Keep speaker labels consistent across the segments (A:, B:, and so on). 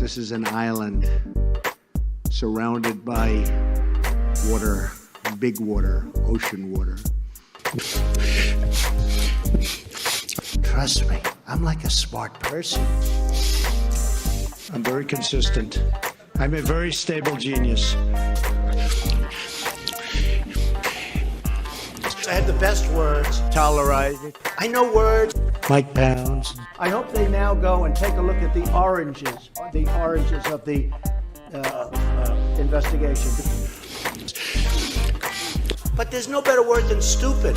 A: This is an island surrounded by water, big water, ocean water. Trust me, I'm like a smart person. I'm very consistent. I'm a very stable genius. I had the best words. Tolerated. I know words. Mike Pounds. I hope they now go and take a look at the oranges of the investigation. But there's no better word than stupid.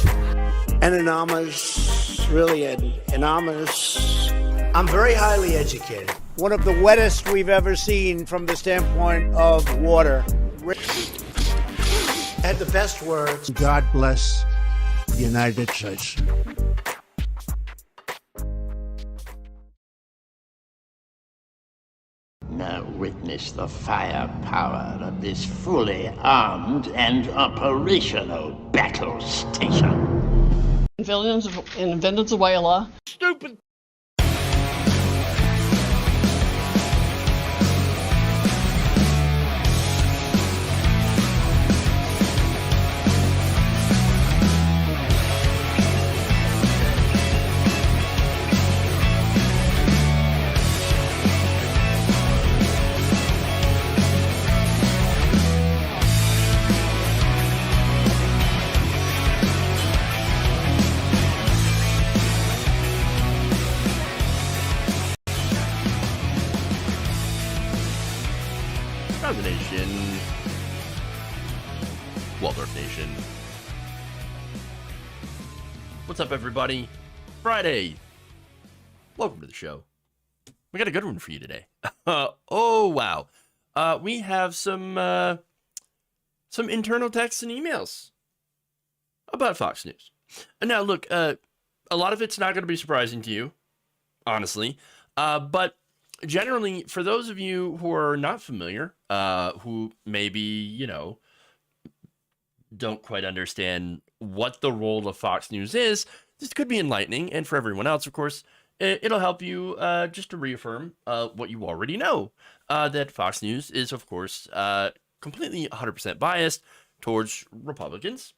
A: And anomalous, really anomalous. I'm very highly educated. One of the wettest we've ever seen from the standpoint of water. Had the best words. God bless the United States.
B: Now witness the firepower of this fully armed and operational battle station.
C: In Venezuela.
B: Stupid.
D: Nation, Waldorf Nation. What's up, everybody? Friday. Welcome to the show. We got a good one for you today. Oh wow, we have some internal texts and emails about Fox News. And now, look, a lot of it's not going to be surprising to you, honestly, but generally, for those of you who are not familiar, who maybe, don't quite understand what the role of Fox News is, this could be enlightening. And for everyone else, of course, it'll help you just to reaffirm what you already know, that Fox News is, of course, completely 100% biased towards Republicans.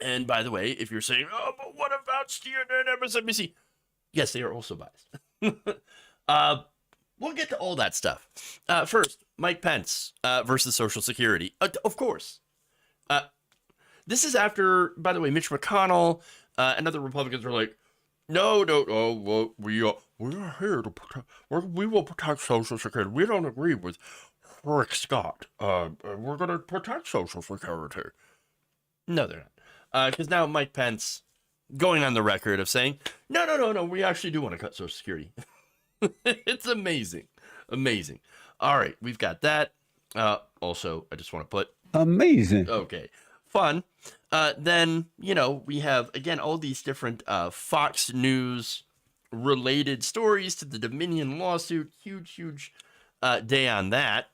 D: And by the way, if you're saying, oh, but what about CNN and MSNBC? Yes, they are also biased. We'll get to all that stuff. First, Mike Pence versus Social Security. Of course. This is after, by the way, Mitch McConnell and other Republicans are like, no, we are here to protect, we will protect Social Security. We don't agree with Rick Scott. We're going to protect Social Security. No, they're not. Because now Mike Pence going on the record of saying, no, we actually do want to cut Social Security. It's amazing. All right, we've got that. Also, I just want to put
E: amazing.
D: Okay, fun. Then, we have, again, all these different Fox News related stories to the Dominion lawsuit. Huge day on that.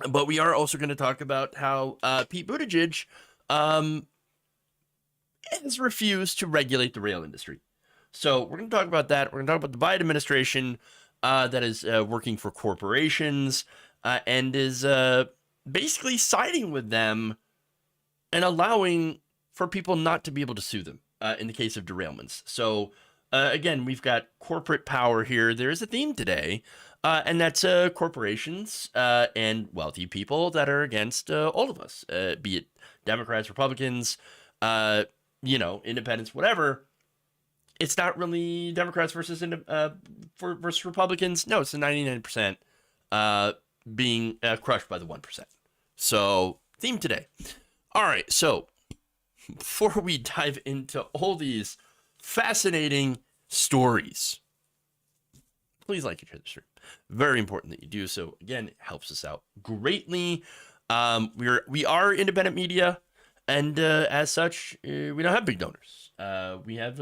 D: But we are also going to talk about how Pete Buttigieg has refused to regulate the rail industry. So we're going to talk about that. We're going to talk about the Biden administration that is working for corporations and is basically siding with them and allowing for people not to be able to sue them in the case of derailments. So again, we've got corporate power here. There is a theme today, and that's corporations and wealthy people that are against all of us, be it Democrats, Republicans, independents, whatever. It's not really Democrats versus Republicans. No, it's the 99% being crushed by the 1%. So, theme today. All right, so before we dive into all these fascinating stories, please like and share the stream. Very important that you do so. Again, it helps us out greatly. We are independent media, and as such, we don't have big donors. We have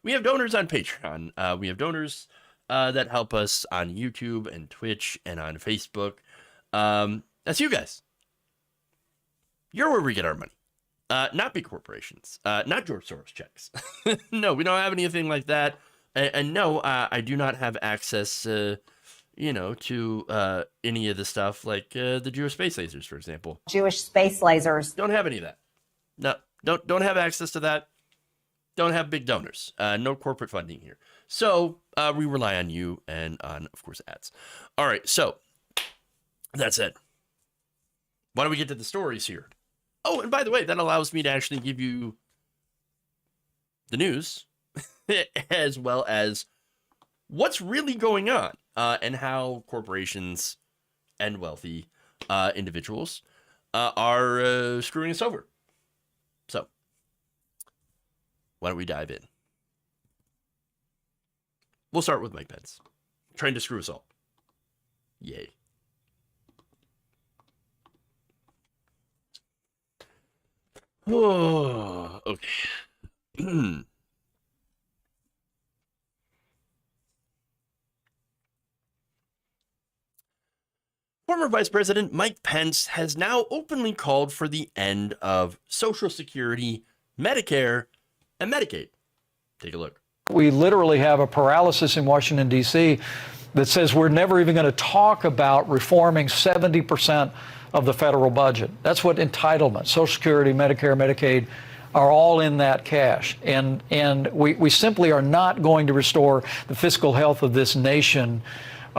D: we have donors on Patreon. We have donors that help us on YouTube and Twitch and on Facebook. That's you guys. You're where we get our money. Not big corporations. Not George Soros checks. No, we don't have anything like that. And no, I do not have access, to any of the stuff like the Jewish space lasers, for example.
E: Jewish space lasers.
D: Don't have any of that. No, don't have access to that. Don't have big donors. No corporate funding here. So we rely on you and on, of course, ads. All right, so that said, why don't we get to the stories here? Oh, and by the way, that allows me to actually give you the news as well as what's really going on and how corporations and wealthy individuals are screwing us over. So, why don't we dive in? We'll start with Mike Pence, trying to screw us all. Yay. Oh, okay. Former Vice President Mike Pence has now openly called for the end of Social Security, Medicare, and Medicaid. Take a look.
F: We literally have a paralysis in Washington, D.C. that says we're never even going to talk about reforming 70% of the federal budget. That's what entitlements, Social Security, Medicare, Medicaid, are all in that cash. And we simply are not going to restore the fiscal health of this nation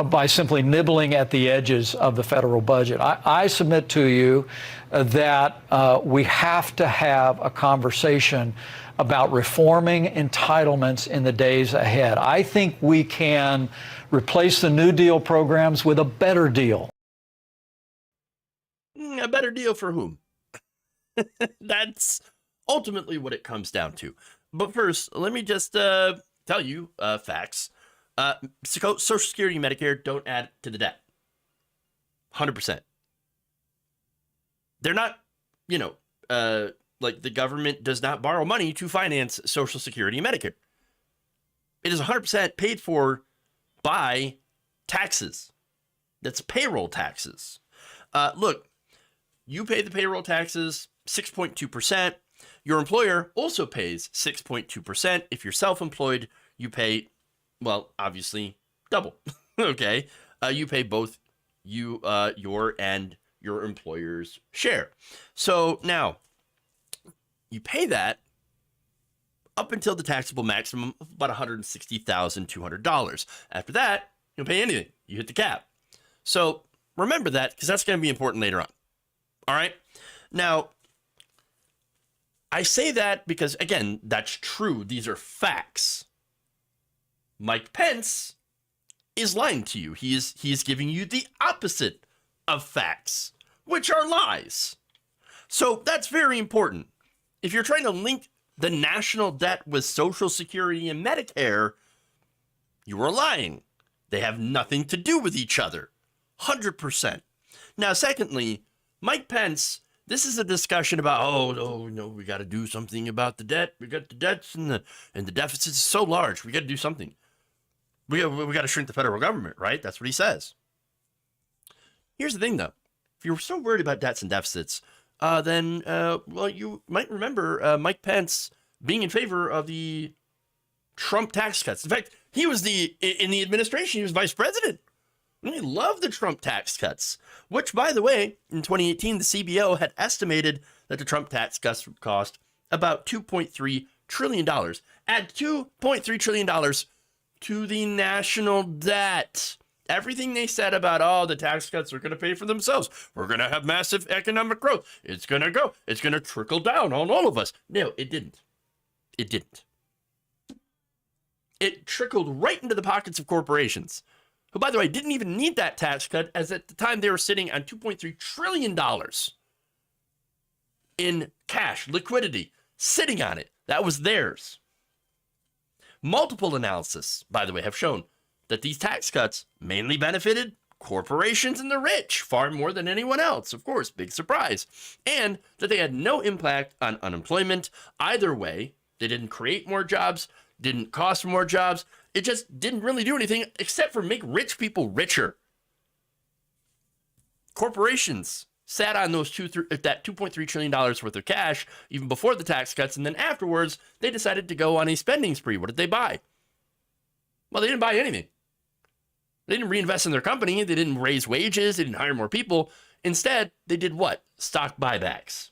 F: by simply nibbling at the edges of the federal budget. I submit to you that we have to have a conversation about reforming entitlements in the days ahead. I think we can replace the New Deal programs with a better deal.
D: A better deal for whom? That's ultimately what it comes down to. But first, let me just tell you facts. Social Security and Medicare don't add to the debt. 100%. They're not, like the government does not borrow money to finance Social Security and Medicare. It is 100% paid for by taxes. That's payroll taxes. Look, you pay the payroll taxes 6.2%. Your employer also pays 6.2%. If you're self-employed, you pay, well, obviously double. Okay. You pay both your and your employer's share. So now you pay that up until the taxable maximum of about $160,200. After that, you don't pay anything. You hit the cap. So remember that, because that's going to be important later on. All right. Now, I say that because, again, that's true. These are facts. Mike Pence is lying to you. He is giving you the opposite of facts, which are lies. So that's very important. If you're trying to link the national debt with Social Security and Medicare, you are lying. They have nothing to do with each other. 100%. Now, secondly, Mike Pence, this is a discussion about, we got to do something about the debt. We got the debts and the deficit is so large. We got to do something. We got to shrink the federal government, right? That's what he says. Here's the thing, though. If you're so worried about debts and deficits, then you might remember Mike Pence being in favor of the Trump tax cuts. In fact, he was in the administration, he was vice president. And he loved the Trump tax cuts, which, by the way, in 2018, the CBO had estimated that the Trump tax cuts would cost about $2.3 trillion. Add $2.3 trillion to the national debt. Everything they said about, the tax cuts are going to pay for themselves. We're going to have massive economic growth. It's going to trickle down on all of us. No, it didn't. It didn't. It trickled right into the pockets of corporations, who, by the way, didn't even need that tax cut, as at the time they were sitting on $2.3 trillion in cash, liquidity, sitting on it. That was theirs. Multiple analysis, by the way, have shown that these tax cuts mainly benefited corporations and the rich far more than anyone else. Of course, big surprise. And that they had no impact on unemployment. Either way, they didn't create more jobs, didn't cost more jobs. It just didn't really do anything except for make rich people richer. Corporations sat on that $2.3 trillion worth of cash even before the tax cuts, and then afterwards, they decided to go on a spending spree. What did they buy? Well, they didn't buy anything. They didn't reinvest in their company. They didn't raise wages. They didn't hire more people. Instead, they did what? Stock buybacks.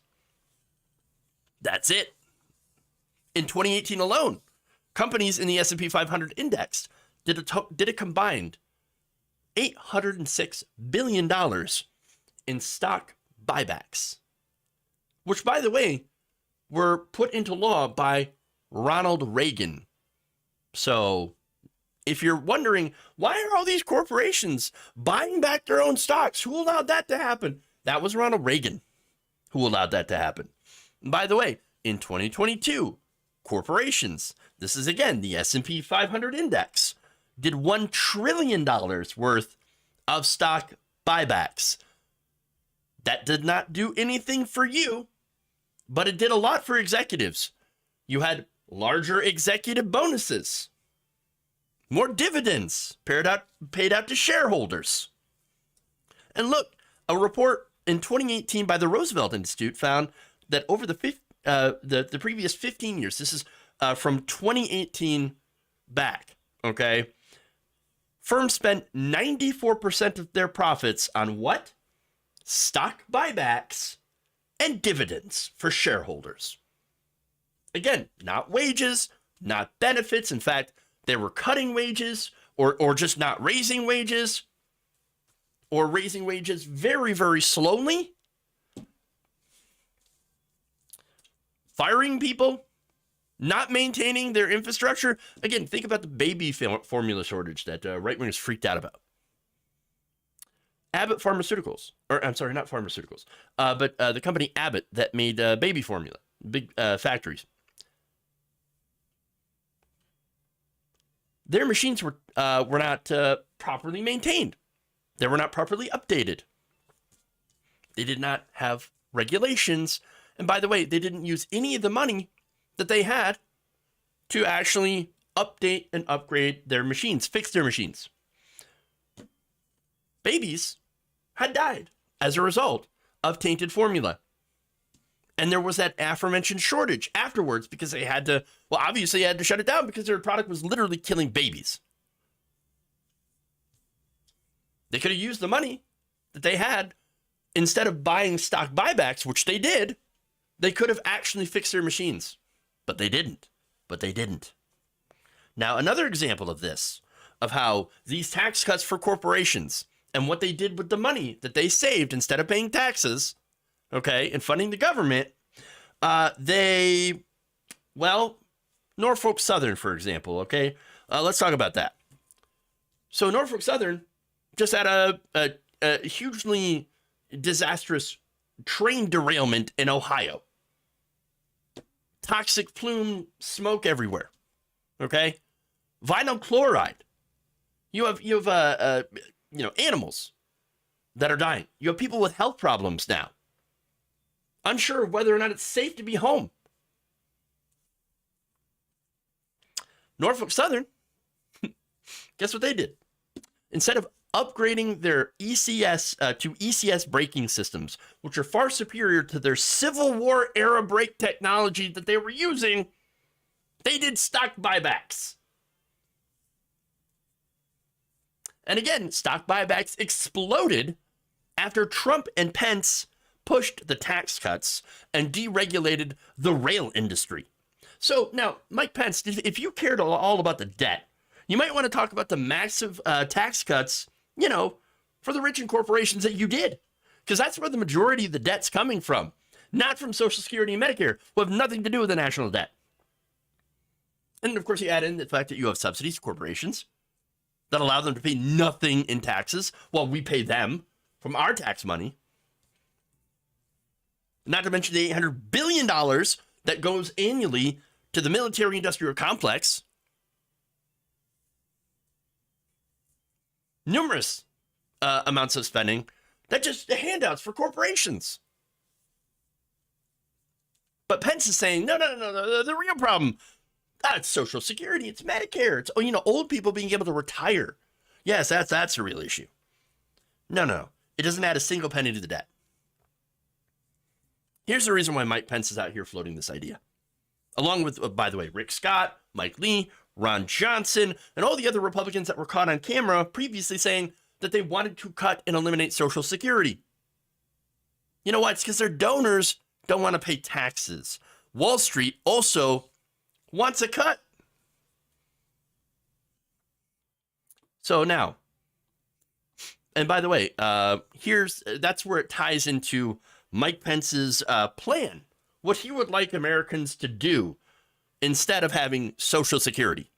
D: That's it. In 2018 alone, companies in the S&P 500 index did a combined $806 billion in stock buybacks, which, by the way, were put into law by Ronald Reagan. So if you're wondering, why are all these corporations buying back their own stocks? Who allowed that to happen? That was Ronald Reagan who allowed that to happen. And by the way, in 2022, corporations, this is again the S&P 500 index, did $1 trillion worth of stock buybacks. That did not do anything for you, but it did a lot for executives. You had larger executive bonuses, more dividends paid out to shareholders. And look, a report in 2018 by the Roosevelt Institute found that over the previous 15 years, this is from 2018 back, okay, firms spent 94% of their profits on what? Stock buybacks and dividends for shareholders. Again, not wages, not benefits. In fact, they were cutting wages or just not raising wages, or raising wages very, very slowly, firing people, not maintaining their infrastructure. Again, think about the baby formula shortage that right-wingers freaked out about. Abbott Pharmaceuticals, or I'm sorry, not pharmaceuticals, but the company Abbott that made baby formula, big factories. Their machines were not properly maintained. They were not properly updated. They did not have regulations. And by the way, they didn't use any of the money that they had to actually update and upgrade their machines, fix their machines. Babies had died as a result of tainted formula. And there was that aforementioned shortage afterwards because they had to, well, obviously they had to shut it down because their product was literally killing babies. They could have used the money that they had instead of buying stock buybacks, which they did. They could have actually fixed their machines, but they didn't. Now, another example of this, of how these tax cuts for corporations and what they did with the money that they saved instead of paying taxes, okay, and funding the government, Norfolk Southern, for example, okay, let's talk about that. So Norfolk Southern just had a hugely disastrous train derailment in Ohio. Toxic plume smoke everywhere. Okay, vinyl chloride. You have animals that are dying. You have people with health problems now, unsure of whether or not it's safe to be home. Norfolk Southern, guess what they did? Instead of upgrading their ECS to ECS braking systems, which are far superior to their Civil War era brake technology that they were using, they did stock buybacks. And again, stock buybacks exploded after Trump and Pence pushed the tax cuts and deregulated the rail industry. So now, Mike Pence, if you cared all about the debt, you might want to talk about the massive tax cuts, for the rich and corporations that you did. Because that's where the majority of the debt's coming from. Not from Social Security and Medicare, who have nothing to do with the national debt. And of course, you add in the fact that you have subsidies to corporations that allow them to pay nothing in taxes while we pay them from our tax money. Not to mention the $800 billion that goes annually to the military-industrial complex. Numerous amounts of spending. That's just handouts for corporations. But Pence is saying, no, the real problem, it's Social Security, it's Medicare, it's old people being able to retire. Yes, that's a real issue. No, it doesn't add a single penny to the debt. Here's the reason why Mike Pence is out here floating this idea. Along with, by the way, Rick Scott, Mike Lee, Ron Johnson, and all the other Republicans that were caught on camera previously saying that they wanted to cut and eliminate Social Security. You know what? It's because their donors don't want to pay taxes. Wall Street also wants a cut. So now, and by the way, that's where it ties into Mike Pence's plan, what he would like Americans to do instead of having Social Security.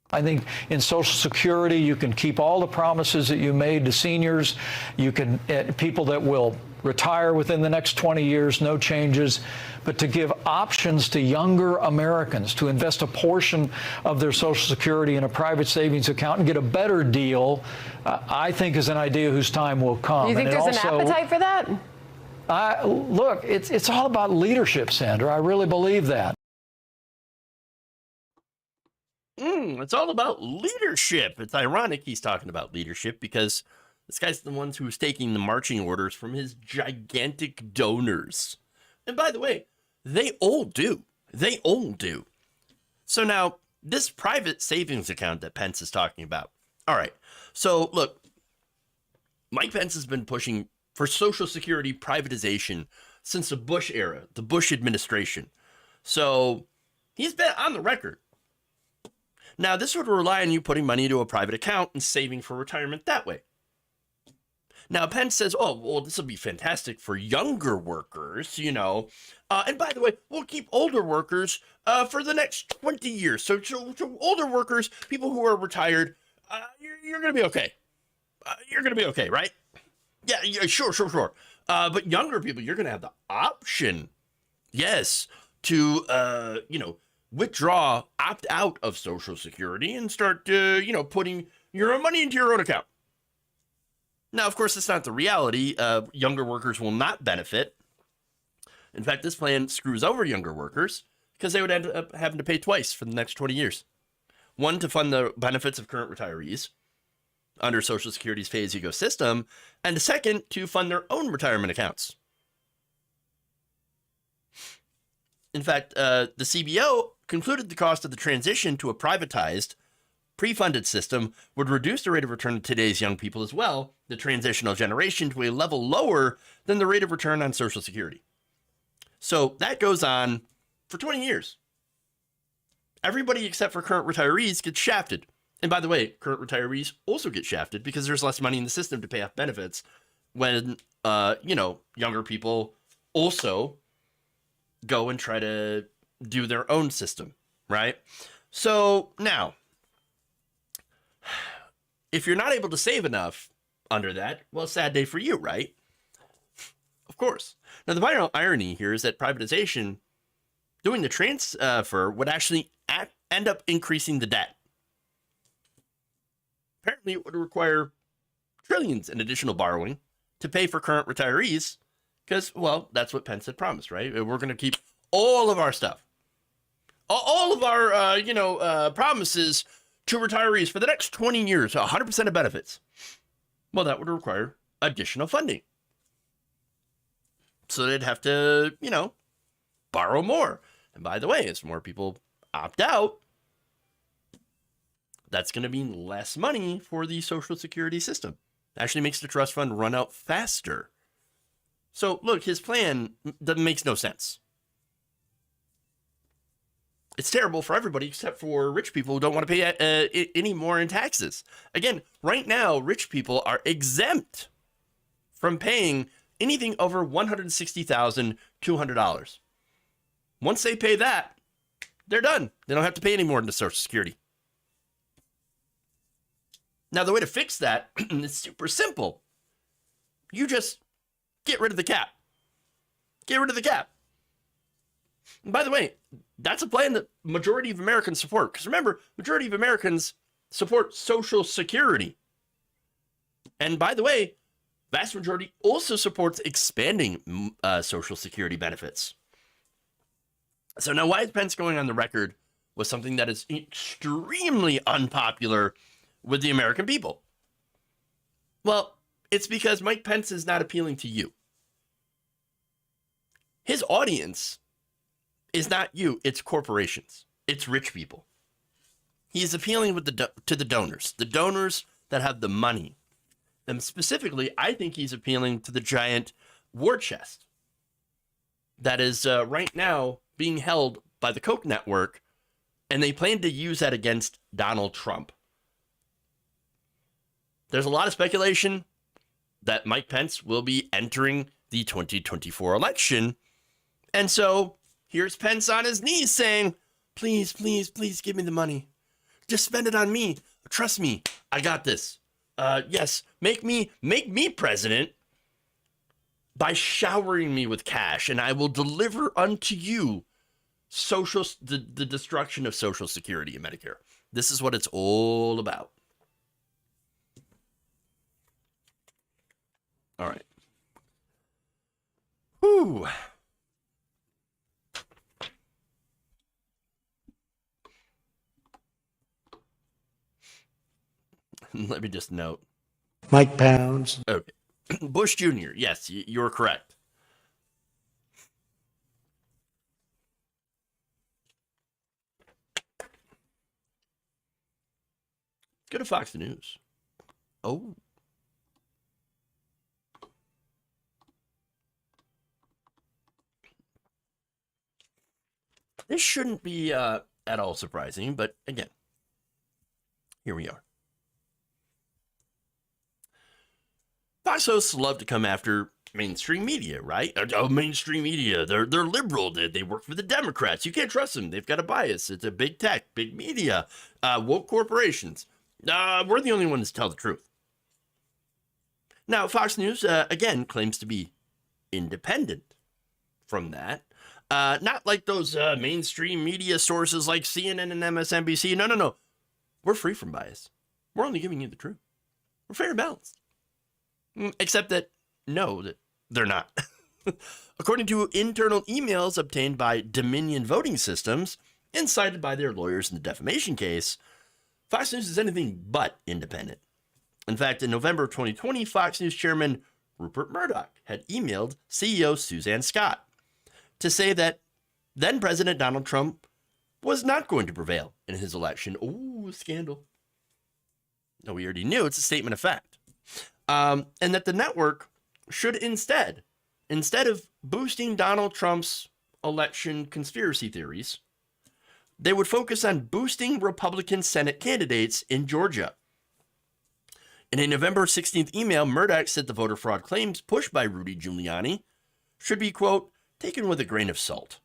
F: I think in Social Security, you can keep all the promises that you made to seniors. You can, people that will retire within the next 20 years, no changes, but to give options to younger Americans to invest a portion of their Social Security in a private savings account and get a better deal, I think is an idea whose time will come.
E: Do you think there's an appetite for that?
F: Look, it's all about leadership, Sandra. I really believe that.
D: It's all about leadership. It's ironic he's talking about leadership because this guy's the one who's taking the marching orders from his gigantic donors. And by the way, they all do. They all do. So now, this private savings account that Pence is talking about. All right. So look, Mike Pence has been pushing for Social Security privatization since the Bush era, the Bush administration. So he's been on the record. Now, this would rely on you putting money into a private account and saving for retirement that way. Now, Pence says, oh, well, this will be fantastic for younger workers, you know. And by the way, we'll keep older workers for the next 20 years. So older workers, people who are retired, you're going to be okay. You're going to be okay, right? Yeah, sure. But younger people, you're going to have the option, yes, to, withdraw, opt out of Social Security and start, putting your own money into your own account. Now, of course, that's not the reality. Younger workers will not benefit. In fact, this plan screws over younger workers because they would end up having to pay twice for the next 20 years. One, to fund the benefits of current retirees under Social Security's pay-as-you-go system, and the second, to fund their own retirement accounts. In fact, the CBO concluded the cost of the transition to a privatized, pre-funded system would reduce the rate of return of today's young people as well, the transitional generation, to a level lower than the rate of return on Social Security. So that goes on for 20 years. Everybody except for current retirees gets shafted. And by the way, current retirees also get shafted because there's less money in the system to pay off benefits when, younger people also go and try to do their own system, right? So now, if you're not able to save enough under that, well, sad day for you, right? Of course. Now, the final irony here is that privatization, doing the transfer, would actually end up increasing the debt. Apparently, it would require trillions in additional borrowing to pay for current retirees because, well, that's what Pence had promised, right? We're going to keep all of our stuff, all of our, promises to retirees for the next 20 years, 100% of benefits. Well, that would require additional funding. So they'd have to, borrow more. And by the way, as more people opt out, that's going to mean less money for the Social Security system. Actually makes the trust fund run out faster. So look, his plan makes no sense. It's terrible for everybody except for rich people who don't want to pay any more in taxes. Again, right now, rich people are exempt from paying anything over $160,200. Once they pay that, they're done. They don't have to pay any more into Social Security. Now, the way to fix that is super simple. You just get rid of the cap. Get rid of the cap. And by the way, that's a plan that majority of Americans support. Because remember, majority of Americans support Social Security. And by the way, vast majority also supports expanding Social Security benefits. So now why is Pence going on the record with something that is extremely unpopular with the American people? Well, it's because Mike Pence is not appealing to you. His audience is not you, it's corporations. It's rich people. He's appealing to the donors that have the money. And specifically, I think he's appealing to the giant war chest that is right now being held by the Koch network, and they plan to use that against Donald Trump. There's a lot of speculation that Mike Pence will be entering the 2024 election. And so here's Pence on his knees saying, please, please, please give me the money. Just spend it on me. Trust me. I got this. Yes, make me president by showering me with cash, and I will deliver unto you the destruction of Social Security and Medicare. This is what it's all about. All right. Whew. Let me just note.
A: Mike Pounds.
D: Okay. Bush Jr., yes, you're correct. Go to Fox News. Oh. This shouldn't be at all surprising, but again, here we are. Fox hosts love to come after mainstream media, right? Oh, mainstream media, they're liberal. They work for the Democrats. You can't trust them. They've got a bias. It's a big tech, big media, woke corporations. We're the only ones to tell the truth. Now, Fox News, again, claims to be independent from that. Not like those mainstream media sources like CNN and MSNBC. No. We're free from bias. We're only giving you the truth. We're fair and balanced. Except that, no, that they're not. According to internal emails obtained by Dominion Voting Systems and cited by their lawyers in the defamation case, Fox News is anything but independent. In fact, in November of 2020, Fox News chairman Rupert Murdoch had emailed CEO Suzanne Scott to say that then President Donald Trump was not going to prevail in his election. Ooh, scandal. No, we already knew. It's a statement of fact. And that the network should instead of boosting Donald Trump's election conspiracy theories, they would focus on boosting Republican Senate candidates in Georgia. In a November 16th email, Murdoch said the voter fraud claims pushed by Rudy Giuliani should be, quote, taken with a grain of salt.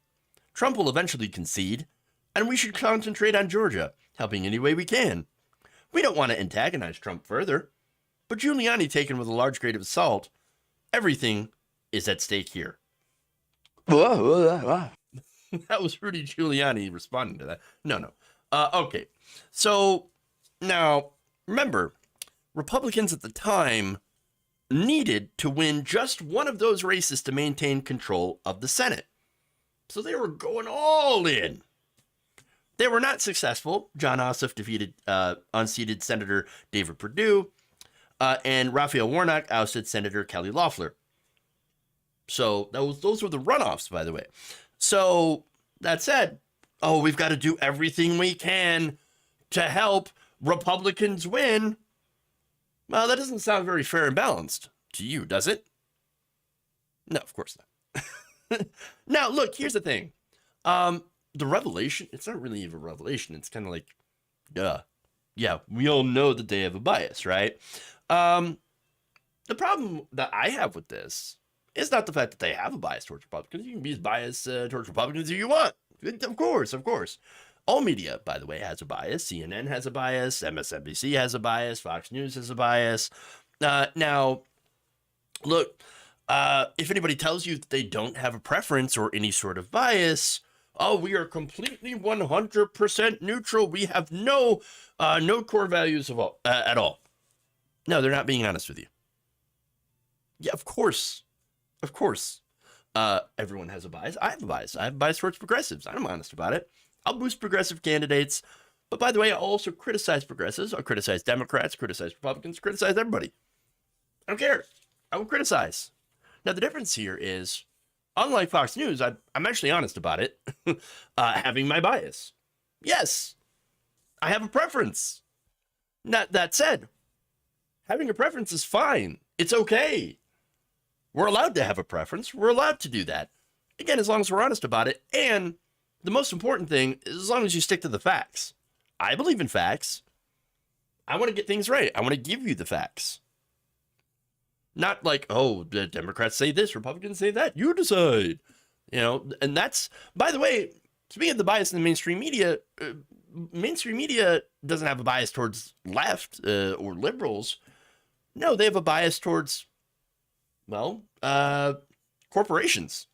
D: Trump will eventually concede, and we should concentrate on Georgia, helping any way we can. We don't want to antagonize Trump further. But Giuliani taken with a large grain of salt, everything is at stake here. That was Rudy Giuliani responding to that. No. Okay. So now, remember, Republicans at the time needed to win just one of those races to maintain control of the Senate. So they were going all in. They were not successful. John Ossoff defeated unseated Senator David Perdue. And Raphael Warnock ousted Senator Kelly Loeffler. So those were the runoffs, by the way. So that said, we've got to do everything we can to help Republicans win. Well, that doesn't sound very fair and balanced to you, does it? No, of course not. Now, look, here's the thing. The revelation, it's not really even a revelation. It's kind of like, duh. Yeah, we all know that they have a bias, right? The problem that I have with this is not the fact that they have a bias towards Republicans. You can be as biased towards Republicans as you want. Of course. All media, by the way, has a bias. CNN has a bias. MSNBC has a bias. Fox News has a bias. Now, look, if anybody tells you that they don't have a preference or any sort of bias, we are completely 100% neutral. We have no core values at all. No, they're not being honest with you. Yeah, of course. Everyone has a bias. I have a bias. I have a bias towards progressives. I'm honest about it. I'll boost progressive candidates. But by the way, I'll also criticize progressives. I'll criticize Democrats, criticize Republicans, criticize everybody. I don't care. I will criticize. Now, the difference here is, unlike Fox News, I'm actually honest about it, having my bias. Yes, I have a preference. Not that said, having a preference is fine. It's okay. We're allowed to have a preference. We're allowed to do that. Again, as long as we're honest about it. And the most important thing is as long as you stick to the facts. I believe in facts. I want to get things right. I want to give you the facts. Not like, oh, the Democrats say this, Republicans say that. You decide. You know, and that's, by the way, speaking of the bias in the mainstream media doesn't have a bias towards left or liberals. No, they have a bias towards, well, corporations,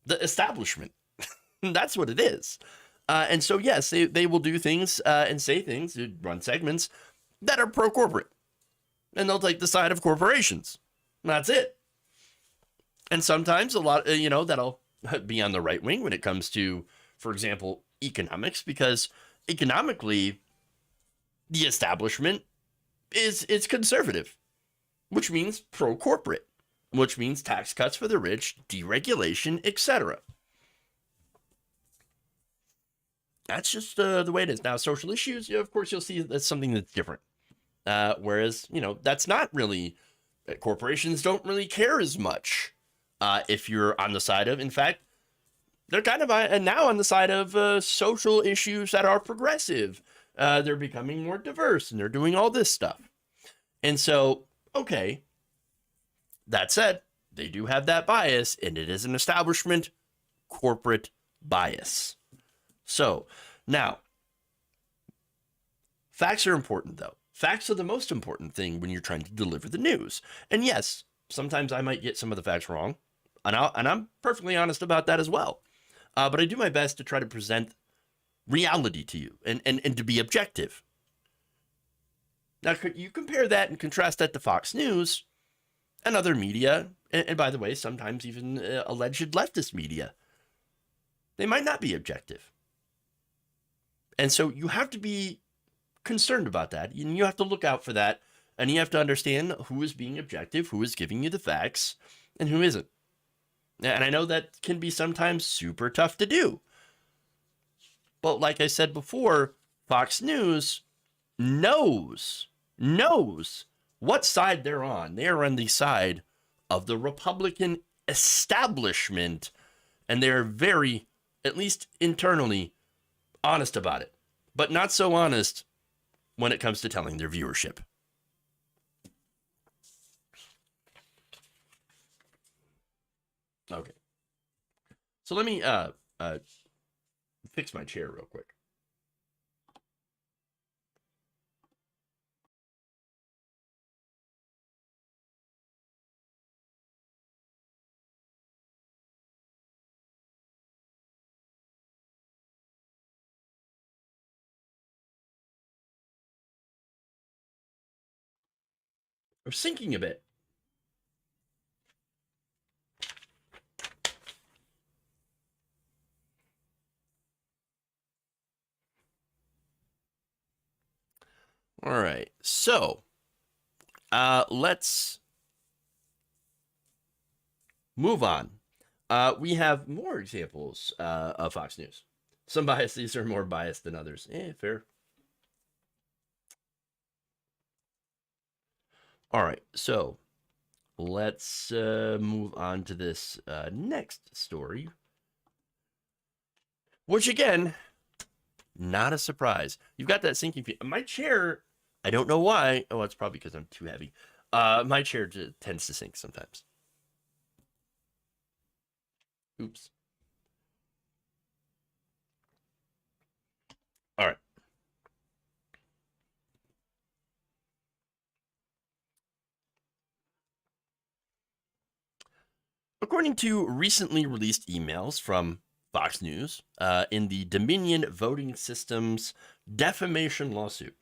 D: the establishment. That's what it is. And so, yes, they will do things and say things, run segments that are pro-corporate. And they'll take the side of corporations. That's it. And sometimes a lot, that'll be on the right wing when it comes to, for example, economics, because economically, the establishment is conservative, which means pro-corporate, which means tax cuts for the rich, deregulation, etc. That's just the way it is. Now, social issues, of course, you'll see that's something that's different. Whereas, that's not really, corporations don't really care as much if you're on the side of, in fact, they're kind of now on the side of social issues that are progressive. They're becoming more diverse and they're doing all this stuff. And so, okay, that said, they do have that bias, and it is an establishment corporate bias. So now, facts are important, though. Facts are the most important thing when you're trying to deliver the news. And yes, sometimes I might get some of the facts wrong, and I'm perfectly honest about that as well. But I do my best to try to present reality to you and to be objective. Now, you compare that and contrast that to Fox News and other media, and by the way, sometimes even alleged leftist media. They might not be objective. And so you have to be concerned about that, and you have to look out for that, and you have to understand who is being objective, who is giving you the facts, and who isn't. And I know that can be sometimes super tough to do. But like I said before, Fox News knows what side they're on. They are on the side of the Republican establishment, and they're very, at least internally, honest about it, but not so honest when it comes to telling their viewership. Okay. So let me fix my chair real quick. I'm sinking a bit. All right, so let's move on. We have more examples of Fox News. Some biases are more biased than others. Fair. All right, so let's move on to this next story, which again, not a surprise. You've got that sinking feeling. My chair, I don't know why. Oh, it's probably because I'm too heavy. My chair tends to sink sometimes. Oops. All right. According to recently released emails from Fox News in the Dominion voting system's defamation lawsuit,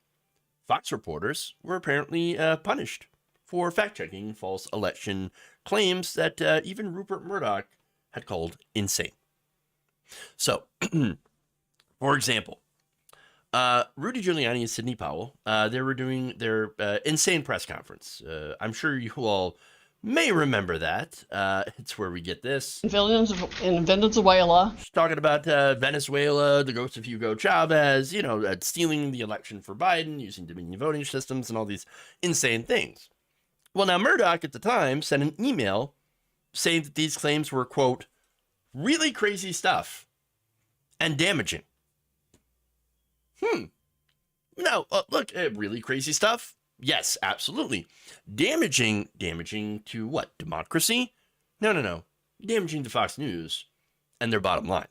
D: Fox reporters were apparently punished for fact-checking false election claims that even Rupert Murdoch had called insane. So, for example, Rudy Giuliani and Sidney Powell, they were doing their insane press conference. I'm sure you all may remember that. It's where we get this.
C: In Venezuela.
D: She's talking about Venezuela, the ghost of Hugo Chavez, stealing the election for Biden, using Dominion voting systems, and all these insane things. Well, now Murdoch at the time sent an email saying that these claims were, quote, really crazy stuff and damaging. Now, look, really crazy stuff? Yes, absolutely. Damaging to what? Democracy? No. Damaging to Fox News and their bottom line.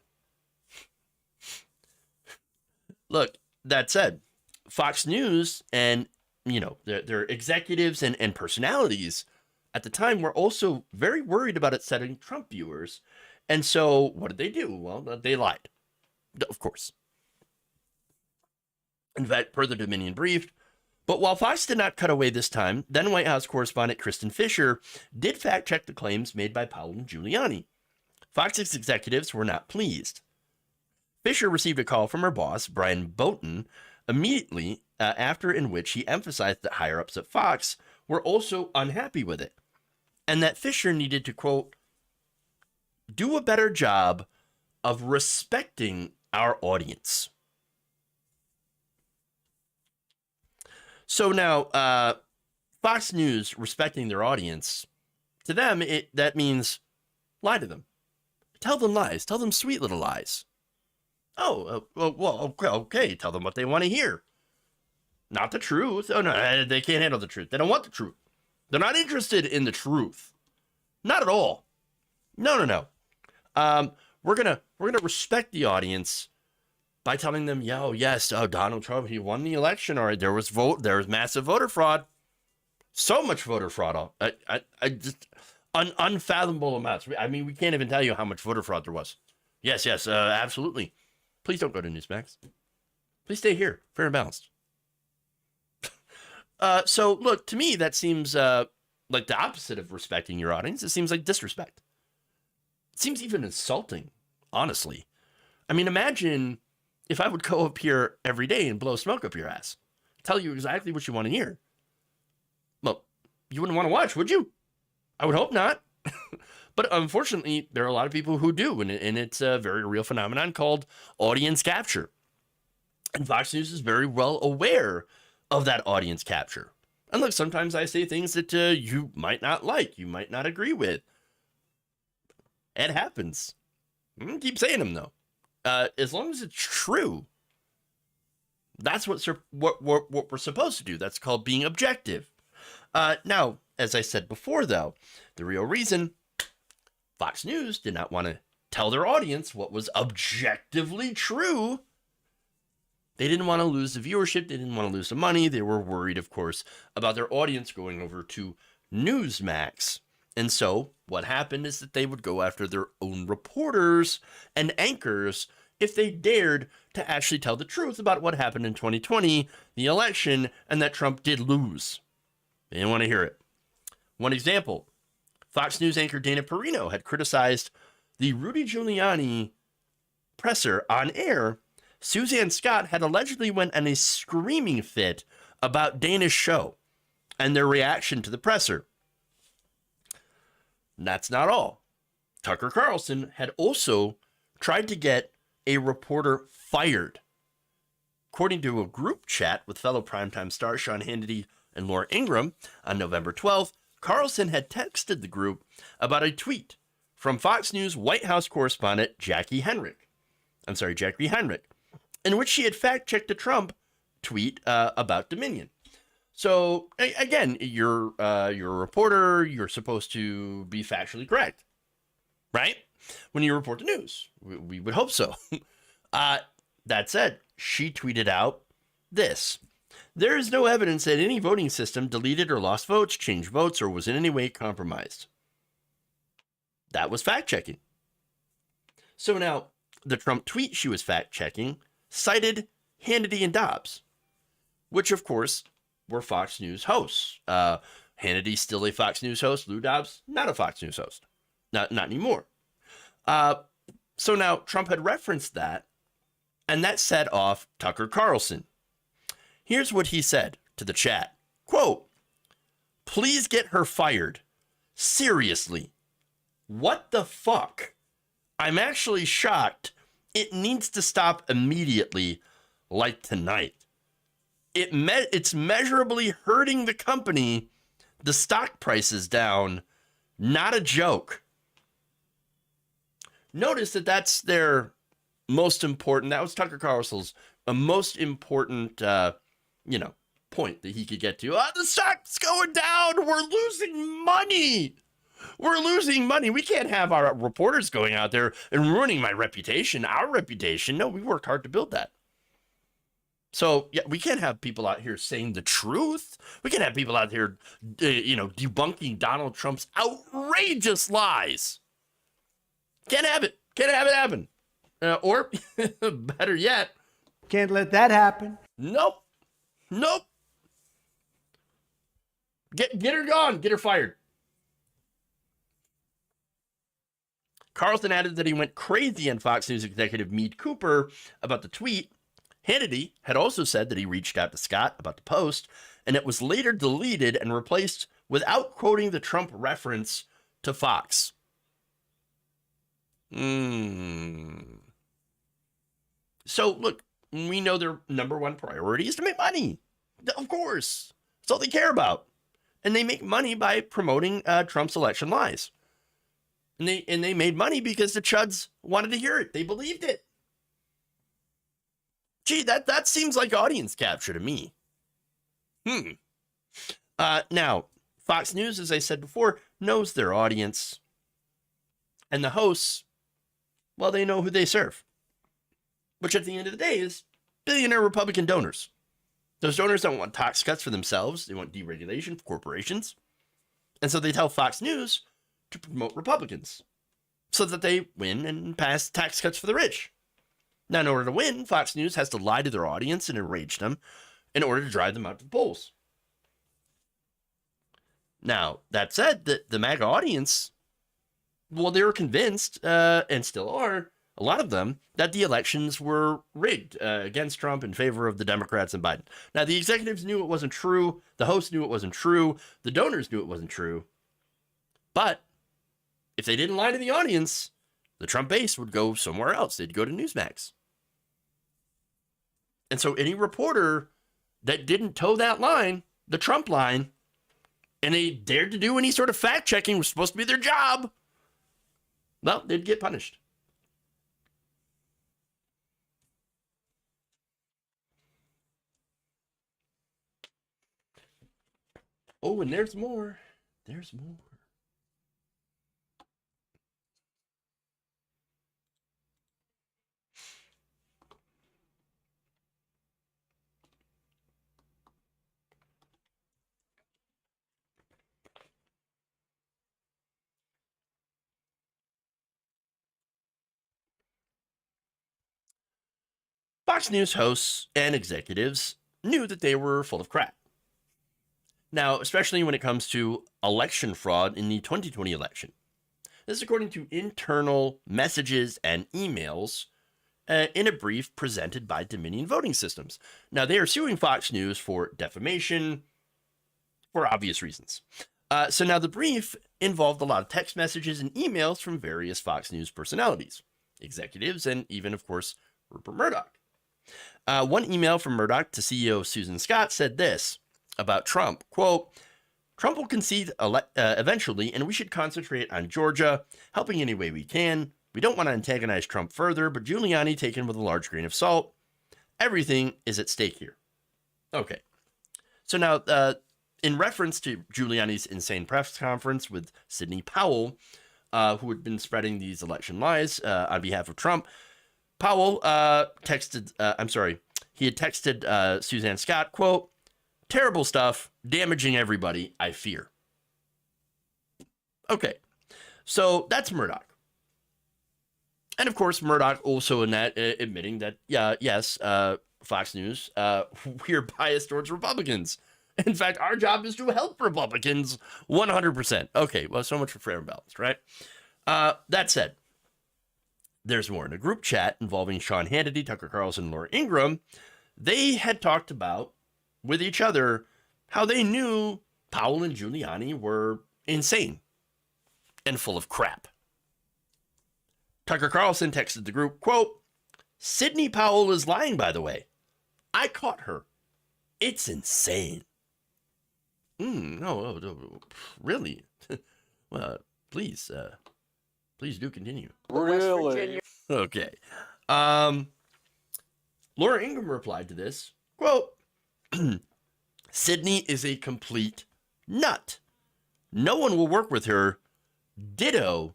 D: Look, that said, Fox News and, their executives and personalities at the time were also very worried about upsetting Trump viewers. And so what did they do? Well, they lied. Of course. In fact, per the Dominion brief. But while Fox did not cut away this time, then White House correspondent Kristen Fisher did fact-check the claims made by Powell and Giuliani. Fox's executives were not pleased. Fisher received a call from her boss, Brian Bolton, immediately after, in which he emphasized that higher-ups at Fox were also unhappy with it, and that Fisher needed to, quote, do a better job of respecting our audience. So now, Fox News respecting their audience, to them, that means lie to them. Tell them lies. Tell them sweet little lies. Okay. Tell them what they want to hear. Not the truth. Oh, no, they can't handle the truth. They don't want the truth. They're not interested in the truth. Not at all. No. We're gonna respect the audience by telling them, Donald Trump, he won the election. All right, there was massive voter fraud. So much voter fraud. I just unfathomable amounts. I mean, we can't even tell you how much voter fraud there was. Yes, absolutely. Please don't go to Newsmax. Please stay here, fair and balanced. So look, to me, that seems like the opposite of respecting your audience. It seems like disrespect. It seems even insulting, honestly. I mean, imagine if I would go up here every day and blow smoke up your ass, tell you exactly what you want to hear. Well, you wouldn't want to watch, would you? I would hope not. But unfortunately, there are a lot of people who do, and it's a very real phenomenon called audience capture. And Fox News is very well aware of that audience capture. And look, sometimes I say things that you might not like, you might not agree with. It happens. I'm going to keep saying them, though. As long as it's true, that's what we're supposed to do. That's called being objective. Now, as I said before, though, the real reason Fox News did not want to tell their audience what was objectively true, they didn't want to lose the viewership. They didn't want to lose the money. They were worried, of course, about their audience going over to Newsmax. And so what happened is that they would go after their own reporters and anchors if they dared to actually tell the truth about what happened in 2020, the election, and that Trump did lose. They didn't want to hear it. One example, Fox News anchor Dana Perino had criticized the Rudy Giuliani presser on air. Suzanne Scott had allegedly went on a screaming fit about Dana's show and their reaction to the presser. And that's not all. Tucker Carlson had also tried to get a reporter fired. According to a group chat with fellow primetime stars Sean Hannity and Laura Ingraham on November 12th, Carlson had texted the group about a tweet from Fox News White House correspondent Jackie Heinrich, in which she had fact-checked a Trump tweet about Dominion. So again, you're a reporter. You're supposed to be factually correct, right? When you report the news, we would hope so. That said, she tweeted out this: "There is no evidence that any voting system deleted or lost votes, changed votes, or was in any way compromised." That was fact-checking. So now, the Trump tweet she was fact-checking cited Hannity and Dobbs, which of course were Fox News hosts. Hannity still a Fox News host. Lou Dobbs, not a Fox News host. Not anymore. So now Trump had referenced that, and that set off Tucker Carlson. Here's what he said to the chat. Quote, "Please get her fired. Seriously. What the fuck? I'm actually shocked. It needs to stop immediately, like tonight. It's measurably hurting the company. The stock price is down. Not a joke. Notice that that's their most important. That was Tucker Carlson's most important, point that he could get to. The stock's going down. We're losing money. We're losing money. We can't have our reporters going out there and ruining my reputation, our reputation. No, we worked hard to build that. So, yeah, we can't have people out here saying the truth. We can't have people out here, debunking Donald Trump's outrageous lies. Can't have it. Can't have it happen. Or, better yet,
A: Can't let that happen.
D: Nope. Get her gone. Get her fired. Carlson added that he went crazy on Fox News executive Meade Cooper about the tweet. Hannity had also said that he reached out to Scott about the post, and it was later deleted and replaced without quoting the Trump reference to Fox. So, look, we know their number one priority is to make money. Of course. That's all they care about. And they make money by promoting Trump's election lies. And they made money because the chuds wanted to hear it. They believed it. Gee, that seems like audience capture to me. Now, Fox News, as I said before, knows their audience. And the hosts, well, they know who they serve. Which at the end of the day is billionaire Republican donors. Those donors don't want tax cuts for themselves. They want deregulation for corporations. And so they tell Fox News to promote Republicans so that they win and pass tax cuts for the rich. Now, in order to win, Fox News has to lie to their audience and enrage them in order to drive them out to the polls. Now, that said, the MAGA audience, well, they were convinced, and still are, a lot of them, that the elections were rigged against Trump in favor of the Democrats and Biden. Now, the executives knew it wasn't true. The hosts knew it wasn't true. The donors knew it wasn't true. But if they didn't lie to the audience, the Trump base would go somewhere else. They'd go to Newsmax. And so any reporter that didn't toe that line, the Trump line, and they dared to do any sort of fact checking, was supposed to be their job, well, they'd get punished. Oh, and there's more. There's more. Fox News hosts and executives knew that they were full of crap. Now, especially when it comes to election fraud in the 2020 election. This is according to internal messages and emails in a brief presented by Dominion Voting Systems. Now, they are suing Fox News for defamation for obvious reasons. So now the brief involved a lot of text messages and emails from various Fox News personalities, executives, and even, of course, Rupert Murdoch. One email from Murdoch to CEO Susan Scott said this about Trump, quote, "Trump will concede eventually, and we should concentrate on Georgia, helping any way we can. We don't want to antagonize Trump further, but Giuliani taken with a large grain of salt. Everything is at stake here." Okay. So now, in reference to Giuliani's insane press conference with Sidney Powell, who had been spreading these election lies on behalf of Trump, Powell he had texted Suzanne Scott, quote, "Terrible stuff, damaging everybody, I fear." Okay, so that's Murdoch. And of course, Murdoch also in that admitting that, yes, Fox News, we're biased towards Republicans. In fact, our job is to help Republicans 100%. Okay, well, so much for fair and balanced, right? That said, there's more. In a group chat involving Sean Hannity, Tucker Carlson, and Laura Ingraham, they had talked about with each other how they knew Powell and Giuliani were insane and full of crap. Tucker Carlson texted the group, quote, Sidney Powell is lying, by the way. I caught her. It's insane. No, really? Well, please do continue.
F: Really?
D: Okay. Laura Ingraham replied to this, quote, Sydney is a complete nut. No one will work with her. Ditto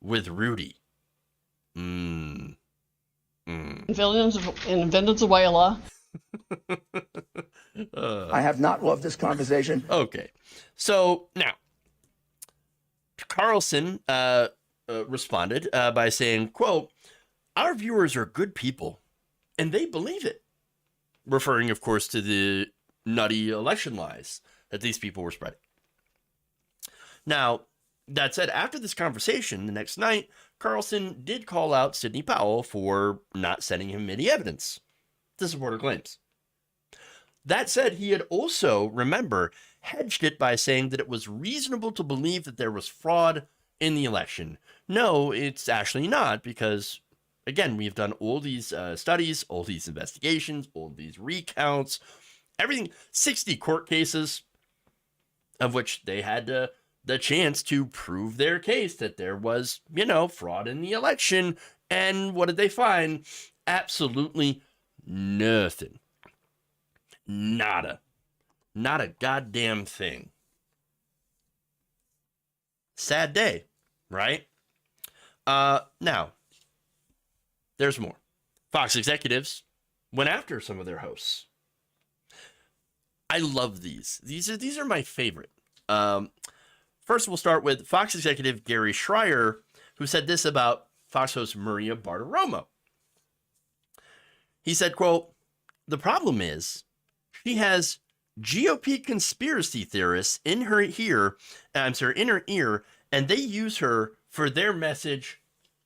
D: with Rudy.
C: In Venezuela.
G: I have not loved this conversation.
D: Okay. So now, Carlson responded by saying, quote, our viewers are good people and they believe it. Referring, of course, to the nutty election lies that these people were spreading. Now, that said, after this conversation the next night, Carlson did call out Sidney Powell for not sending him any evidence to support her claims. That said, he had also, remember, hedged it by saying that it was reasonable to believe that there was fraud in the election. No, it's actually not, because, again, we've done all these studies, all these investigations, all these recounts, everything, 60 court cases, of which they had the chance to prove their case that there was, fraud in the election. And what did they find? Absolutely nothing. Nada. Not a goddamn thing. Sad day, right? Now, there's more. Fox executives went after some of their hosts. I love these. These are my favorite. First, we'll start with Fox executive Gary Schreier, who said this about Fox host Maria Bartiromo. He said, quote, the problem is she has GOP conspiracy theorists in her ear, and they use her for their message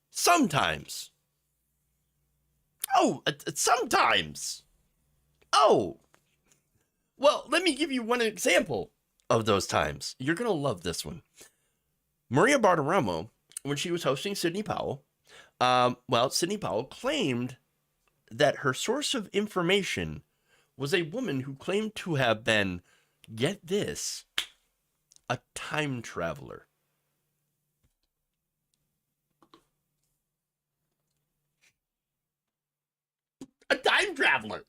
D: sometimes. Oh, sometimes. Oh, well, let me give you one example of those times. You're going to love this one. Maria Bartiromo, when she was hosting Sidney Powell, Sidney Powell claimed that her source of information was a woman who claimed to have been, get this, a time traveler. A time traveler.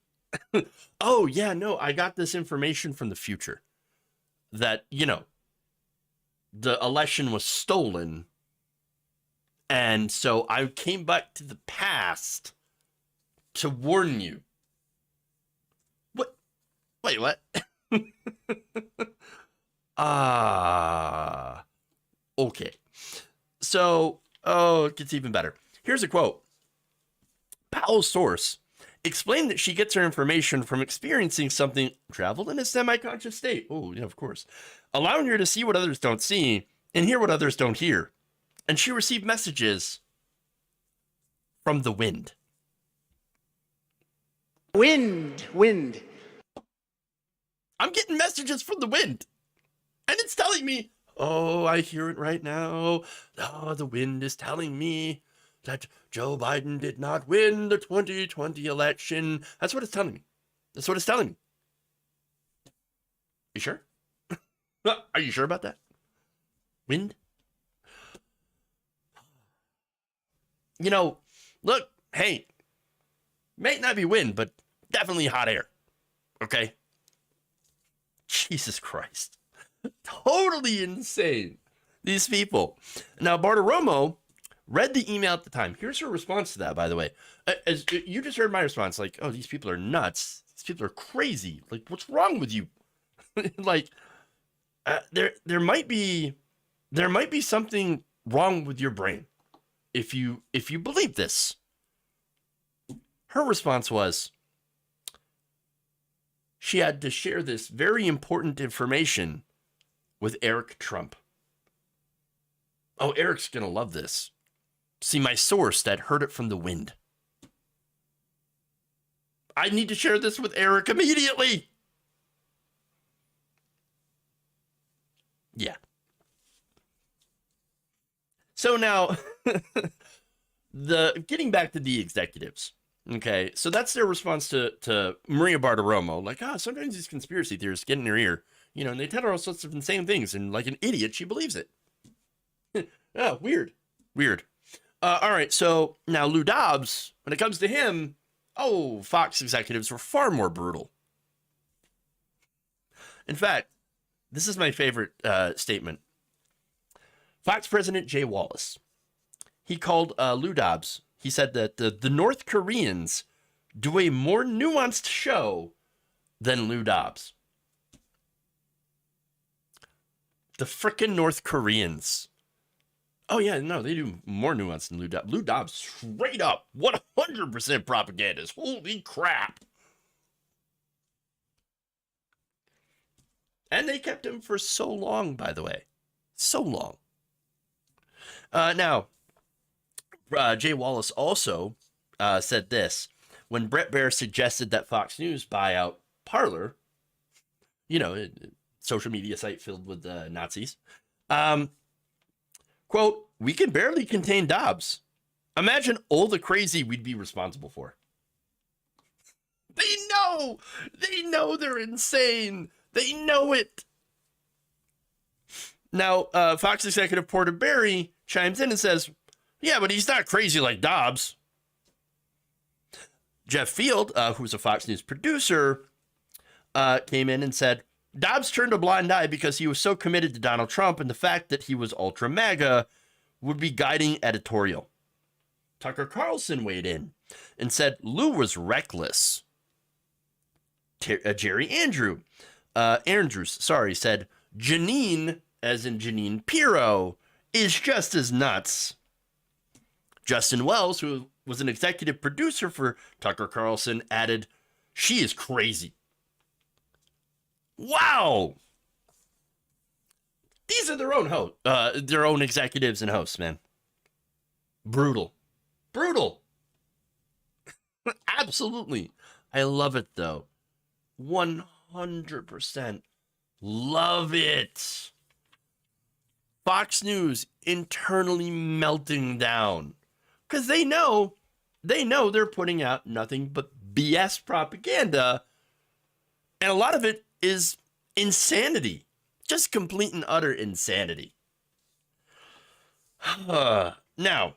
D: Oh, yeah, no, I got this information from the future. That, the election was stolen. And so I came back to the past to warn you. What? Wait, what? Okay. So, it gets even better. Here's a quote. Powell's source explained that she gets her information from experiencing something, travel in a semi-conscious state. Oh, yeah, of course. Allowing her to see what others don't see and hear what others don't hear. And she received messages from the wind.
A: Wind.
D: I'm getting messages from the wind. And it's telling me, oh, I hear it right now. Oh, the wind is telling me that Joe Biden did not win the 2020 election. That's what it's telling me. That's what it's telling me. You sure? Are you sure about that? Wind? Look, hey, may not be wind, but definitely hot air. Okay? Jesus Christ. Totally insane. These people. Now, Bartiromo read the email at the time. Here's her response to that, by the way. As you just heard my response, like, oh, these people are nuts. These people are crazy. Like, what's wrong with you? There might be something wrong with your brain if you believe this. Her response was, she had to share this very important information with Eric Trump. Oh, Eric's gonna love this. See, my source that heard it from the wind. I need to share this with Eric immediately. Yeah. So now, getting back to the executives. Okay, so that's their response to Maria Bartiromo. Like, sometimes these conspiracy theorists get in her ear, and they tell her all sorts of insane things, and like an idiot, she believes it. Weird. All right, so now Lou Dobbs, when it comes to him, Fox executives were far more brutal. In fact, this is my favorite statement. Fox President Jay Wallace, he called Lou Dobbs. He said that the North Koreans do a more nuanced show than Lou Dobbs. The frickin' North Koreans. Oh, yeah, no, they do more nuance than Lou Dobbs. Lou Dobbs, straight up, 100% propagandist. Holy crap. And they kept him for so long, by the way. So long. Now, Jay Wallace also said this. When Bret Baier suggested that Fox News buy out Parler, a social media site filled with Nazis, quote, "We can barely contain Dobbs. Imagine all the crazy we'd be responsible for." They know they're insane. They know it. Now, Fox executive Porter Berry chimes in and says, "Yeah, but he's not crazy like Dobbs." Jeff Field, who's a Fox News producer, came in and said, "Dobbs turned a blind eye because he was so committed to Donald Trump, and the fact that he was ultra MAGA would be guiding editorial." Tucker Carlson weighed in and said Lou was reckless. Jerry Andrews, said Janine, as in Janine Pirro, is just as nuts. Justin Wells, who was an executive producer for Tucker Carlson, added, "She is crazy." Wow. These are their own executives and hosts, man. Brutal. Absolutely. I love it, though. 100% love it. Fox News internally melting down because they know they're putting out nothing but BS propaganda, and a lot of it is insanity, just complete and utter insanity. Now,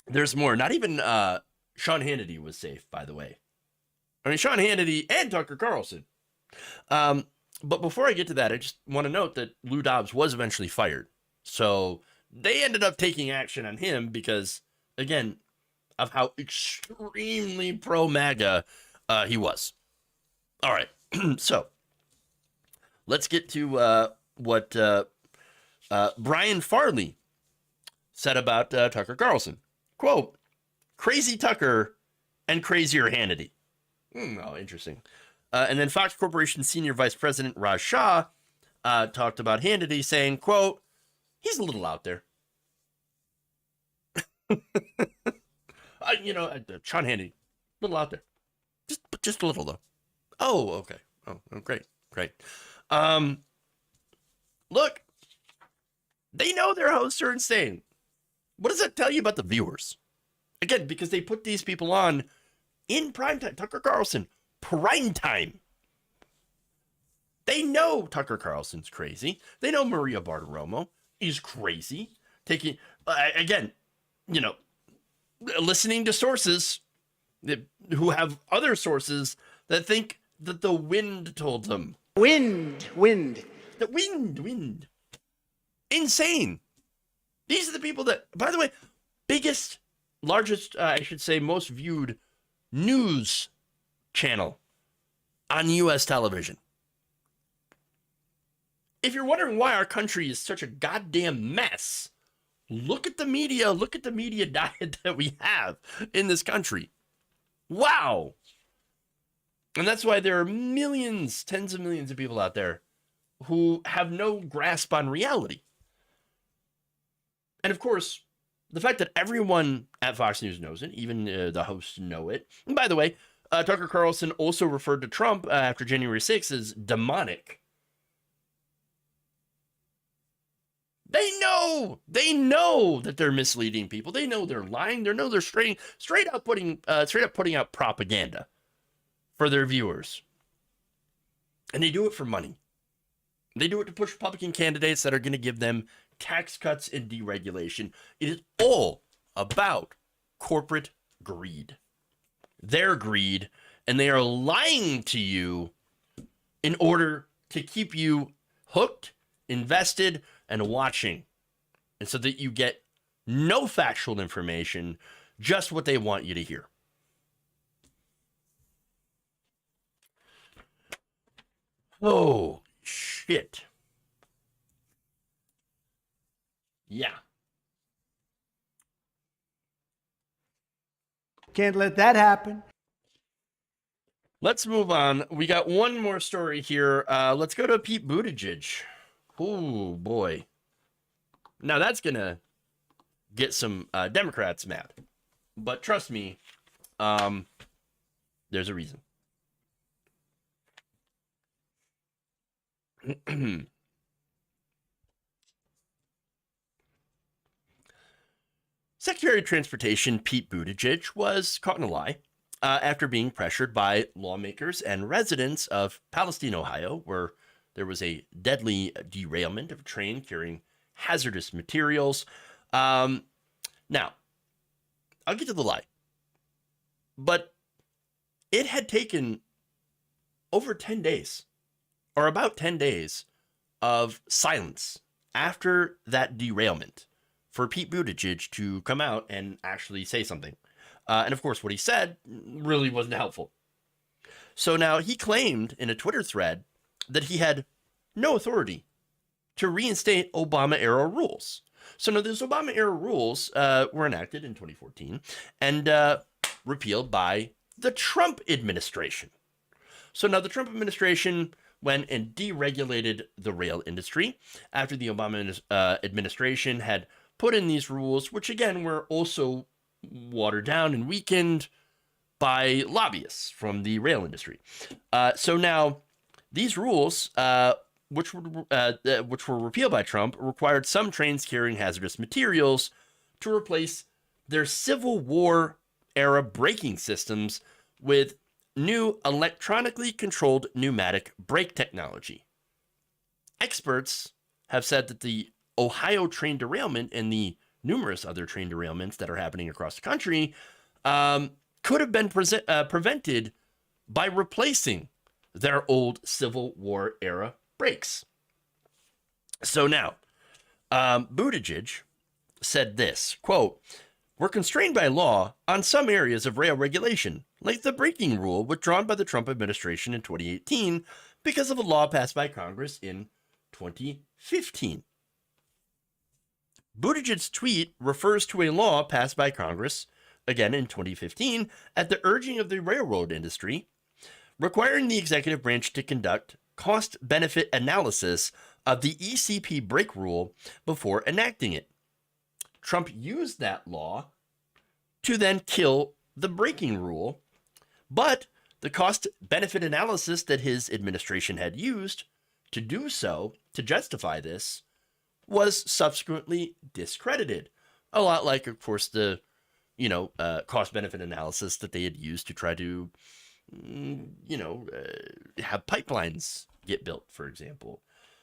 D: there's more. Not even Sean Hannity was safe, by the way. I mean, Sean Hannity and Tucker Carlson. But before I get to that, I just want to note that Lou Dobbs was eventually fired. So they ended up taking action on him because, again, of how extremely pro-MAGA he was. All right. So let's get to what Brian Farley said about Tucker Carlson. Quote, "Crazy Tucker and crazier Hannity." Interesting. And then Fox Corporation Senior Vice President Raj Shah talked about Hannity, saying, quote, "He's a little out there." Sean Hannity, a little out there. Just a little, though. Oh, okay. Oh, great. Look, they know their hosts are insane. What does that tell you about the viewers? Again, because they put these people on in primetime. Tucker Carlson, primetime. They know Tucker Carlson's crazy. They know Maria Bartiromo is crazy. Taking, again, listening to sources who have other sources that think that the wind told them.
A: Wind.
D: The wind. Insane. These are the people that, by the way, largest, I should say, most viewed news channel on U.S. television. If you're wondering why our country is such a goddamn mess, look at the media diet that we have in this country. Wow. And that's why there are millions, tens of millions of people out there who have no grasp on reality. And of course, the fact that everyone at Fox News knows it, even the hosts know it. And by the way, Tucker Carlson also referred to Trump after January 6th as demonic. They know that they're misleading people. They know they're lying. They know they're straight up putting out propaganda for their viewers. And they do it for money. They do it to push Republican candidates that are going to give them tax cuts and deregulation. It is all about corporate greed. Their greed, and they are lying to you in order to keep you hooked, invested, and watching. And so that you get no factual information, just what they want you to hear. Oh, shit. Yeah.
A: Can't let that happen.
D: Let's move on. We got one more story here. Let's go to Pete Buttigieg. Oh, boy. Now, that's going to get some Democrats mad. But trust me, there's a reason. Secretary of Transportation Pete Buttigieg was caught in a lie after being pressured by lawmakers and residents of Palestine, Ohio, where there was a deadly derailment of a train carrying hazardous materials. Now, I'll get to the lie, but it had taken over 10 days, or about 10 days, of silence after that derailment for Pete Buttigieg to come out and actually say something. And of course, what he said really wasn't helpful. So now he claimed in a Twitter thread that he had no authority to reinstate Obama-era rules. So now those Obama-era rules were enacted in 2014 and repealed by the Trump administration. So now the Trump administration went and deregulated the rail industry after the Obama administration had put in these rules, which again were also watered down and weakened by lobbyists from the rail industry. So now these rules, which were repealed by Trump, required some trains carrying hazardous materials to replace their Civil War era braking systems with new electronically controlled pneumatic brake technology. Experts have said that the Ohio train derailment and the numerous other train derailments that are happening across the country could have been prevented by replacing their old Civil War era brakes. So now, Buttigieg said this, quote, "We're constrained by law on some areas of rail regulation, like the braking rule withdrawn by the Trump administration in 2018 because of a law passed by Congress in 2015. Buttigieg's tweet refers to a law passed by Congress, again in 2015, at the urging of the railroad industry, requiring the executive branch to conduct cost-benefit analysis of the ECP brake rule before enacting it. Trump used that law to then kill the braking rule, but the cost-benefit analysis that his administration had used to do so, to justify this, was subsequently discredited. A lot like, of course, the cost-benefit analysis that they had used to try to, have pipelines get built, for example.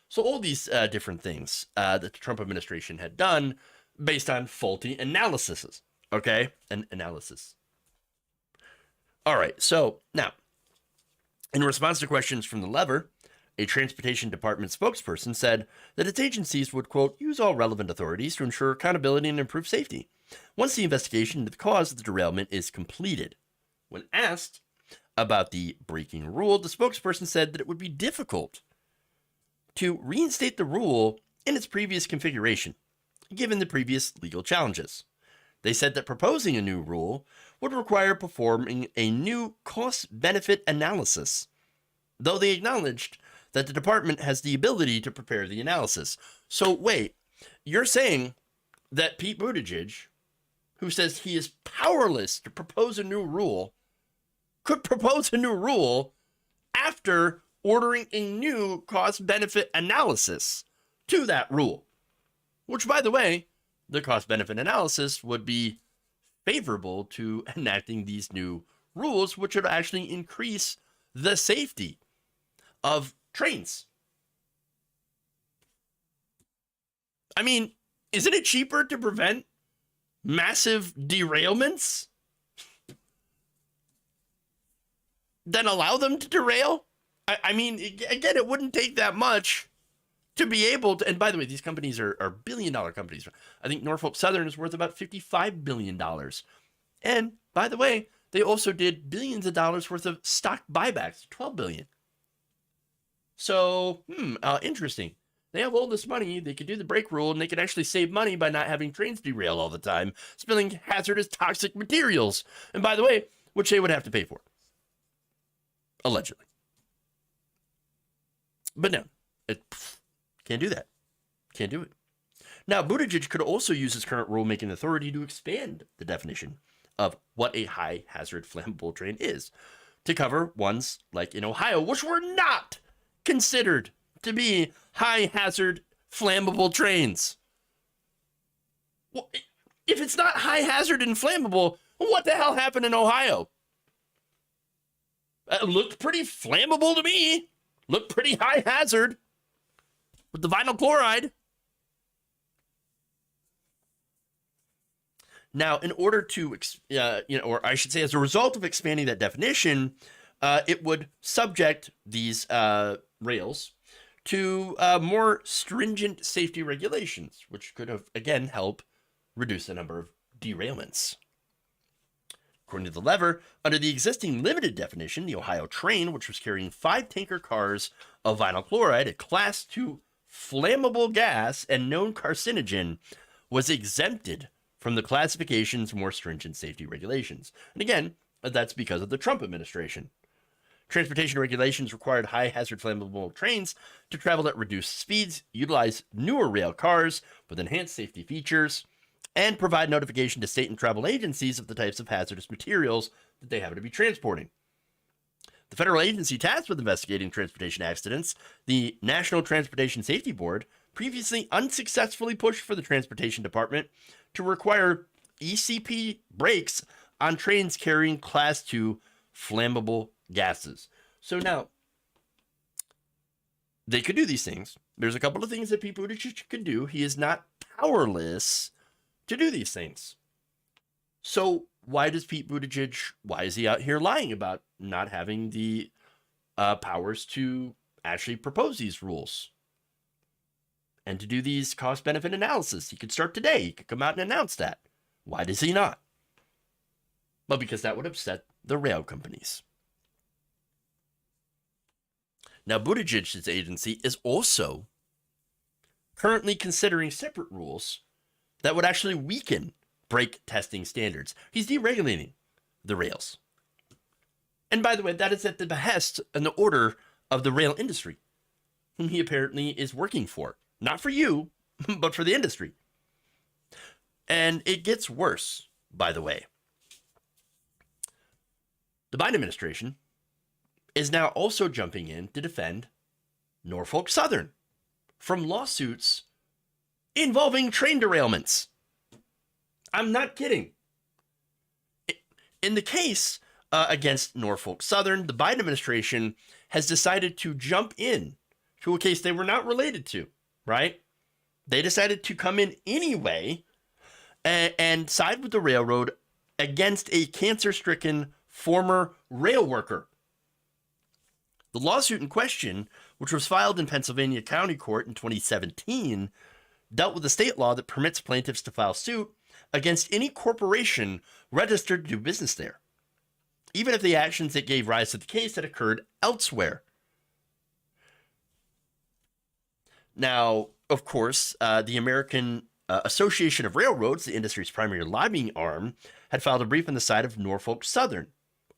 D: So all these different things that the Trump administration had done based on faulty analyses, okay? Analysis. All right, so now, in response to questions from the Lever, a Transportation Department spokesperson said that its agencies would, quote, use all relevant authorities to ensure accountability and improve safety once the investigation into the cause of the derailment is completed. When asked about the braking rule, the spokesperson said that it would be difficult to reinstate the rule in its previous configuration, given the previous legal challenges. They said that proposing a new rule would require performing a new cost-benefit analysis, though they acknowledged that the department has the ability to prepare the analysis. So wait, you're saying that Pete Buttigieg, who says he is powerless to propose a new rule, could propose a new rule after ordering a new cost-benefit analysis to that rule? which, by the way, the cost-benefit analysis would be favorable to enacting these new rules, which would actually increase the safety of trains. I mean, isn't it cheaper to prevent massive derailments than allow them to derail? I mean, again, it wouldn't take that much to be able to, and by the way, these companies are billion-dollar companies. I think Norfolk Southern is worth about $55 billion. And by the way, they also did billions of dollars worth of stock buybacks, $12 billion. So, interesting. They have all this money, they could do the brake rule, and they can actually save money by not having trains derail all the time, spilling hazardous toxic materials. And by the way, which they would have to pay for. Allegedly. But no, can't do that. Can't do it. Now, Buttigieg could also use his current rulemaking authority to expand the definition of what a high hazard flammable train is to cover ones like in Ohio, which were not considered to be high hazard flammable trains. Well, if it's not high hazard and flammable, what the hell happened in Ohio? It looked pretty flammable to me. Looked pretty high hazard with the vinyl chloride. Now, in order to, or I should say, as a result of expanding that definition, it would subject these rails to more stringent safety regulations, which could have, again, help reduce the number of derailments. According to the lever, under the existing limited definition, the Ohio train, which was carrying 5 tanker cars of vinyl chloride, a class 2 flammable gas and known carcinogen, was exempted from the classification's more stringent safety regulations. And again, that's because of the Trump administration. Transportation regulations required high hazard flammable trains to travel at reduced speeds, utilize newer rail cars with enhanced safety features, and provide notification to state and travel agencies of the types of hazardous materials that they happen to be transporting. The federal agency tasked with investigating transportation accidents, the National Transportation Safety Board, previously unsuccessfully pushed for the Transportation Department to require ECP brakes on trains carrying Class 2 flammable gases. So now, they could do these things. There's a couple of things that Pete Buttigieg could do. He is not powerless to do these things. So why does Pete Buttigieg, why is he out here lying about not having the powers to actually propose these rules and to do these cost-benefit analysis? He could start today. He could come out and announce that. Why does he not? Well, because that would upset the rail companies. Now, Buttigieg's agency is also currently considering separate rules that would actually weaken brake testing standards. He's deregulating the rails. And by the way, that is at the behest and the order of the rail industry, whom he apparently is working for. Not for you, but for the industry. And it gets worse, by the way. The Biden administration is now also jumping in to defend Norfolk Southern from lawsuits involving train derailments. I'm not kidding. In the case against Norfolk Southern, the Biden administration has decided to jump in to a case they were not related to, right? They decided to come in anyway and side with the railroad against a cancer-stricken former rail worker. The lawsuit in question, which was filed in Pennsylvania County Court in 2017, dealt with a state law that permits plaintiffs to file suit against any corporation registered to do business there, even if the actions that gave rise to the case had occurred elsewhere. Now, of course, the American Association of Railroads, the industry's primary lobbying arm, had filed a brief on the side of Norfolk Southern,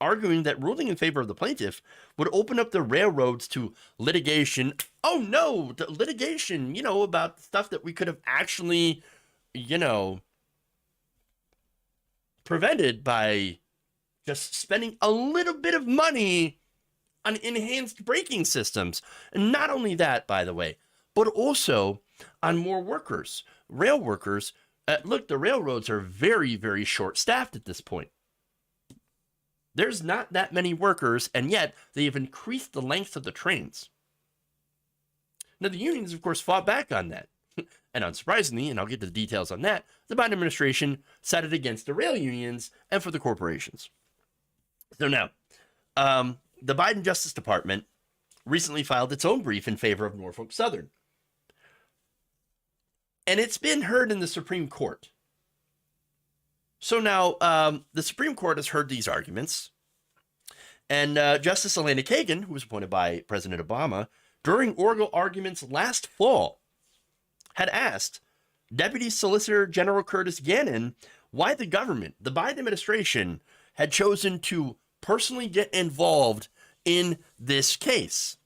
D: arguing that ruling in favor of the plaintiff would open up the railroads to litigation. Oh no, the litigation, about stuff that we could have actually, prevented by just spending a little bit of money on enhanced braking systems. And not only that, by the way, but also on more workers. rail workers, look, the railroads are very, very short-staffed at this point. There's not that many workers, and yet they have increased the length of the trains. Now, the unions, of course, fought back on that. And unsurprisingly, and I'll get to the details on that, the Biden administration sided against the rail unions and for the corporations. So now, the Biden Justice Department recently filed its own brief in favor of Norfolk Southern. And it's been heard in the Supreme Court. So now, the Supreme Court has heard these arguments. And Justice Elena Kagan, who was appointed by President Obama, during oral arguments last fall, had asked Deputy Solicitor General Curtis Gannon why the government, the Biden administration, had chosen to personally get involved in this case.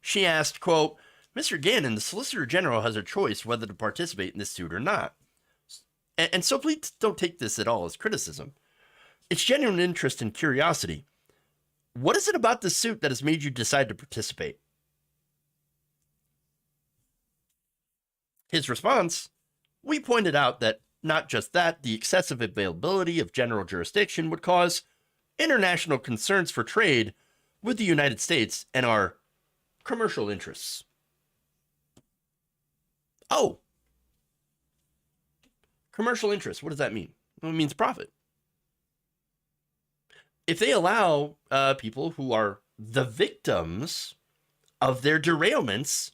D: She asked, quote, Mr. Gannon, the Solicitor General has a choice whether to participate in this suit or not. And so please don't take this at all as criticism. It's genuine interest and curiosity. What is it about the suit that has made you decide to participate? His response, we pointed out that not just that, the excessive availability of general jurisdiction would cause international concerns for trade with the United States and our commercial interests. Oh, commercial interests, what does that mean? Well, it means profit. If they allow people who are the victims of their derailments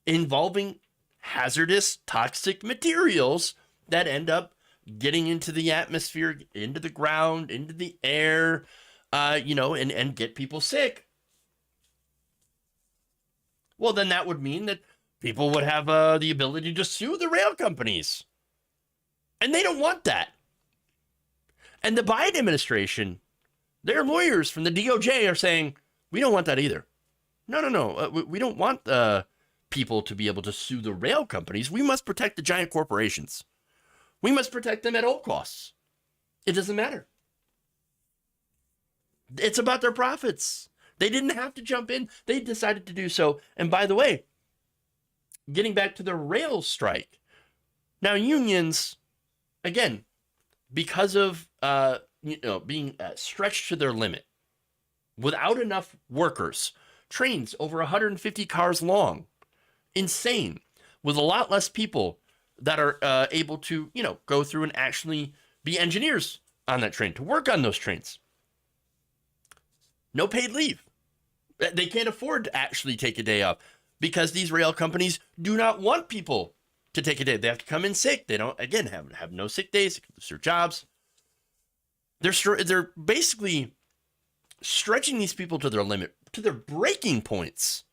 D: involving hazardous, toxic materials that end up getting into the atmosphere, into the ground, into the air, and get people sick, well, then that would mean that people would have the ability to sue the rail companies. And they don't want that. And the Biden administration, their lawyers from the DOJ are saying, we don't want that either. No. We don't want people to be able to sue the rail companies. We must protect the giant corporations. We must protect them at all costs. It doesn't matter. It's about their profits. They didn't have to jump in. They decided to do so. And by the way, getting back to the rail strike. Now, unions, again, because of being stretched to their limit, without enough workers, trains over 150 cars long, insane, with a lot less people that are able to, go through and actually be engineers on that train, to work on those trains. No paid leave. They can't afford to actually take a day off because these rail companies do not want people to take a day. They have to come in sick. They don't, again, have no sick days. They can lose their jobs. They're basically stretching these people to their limit, to their breaking points,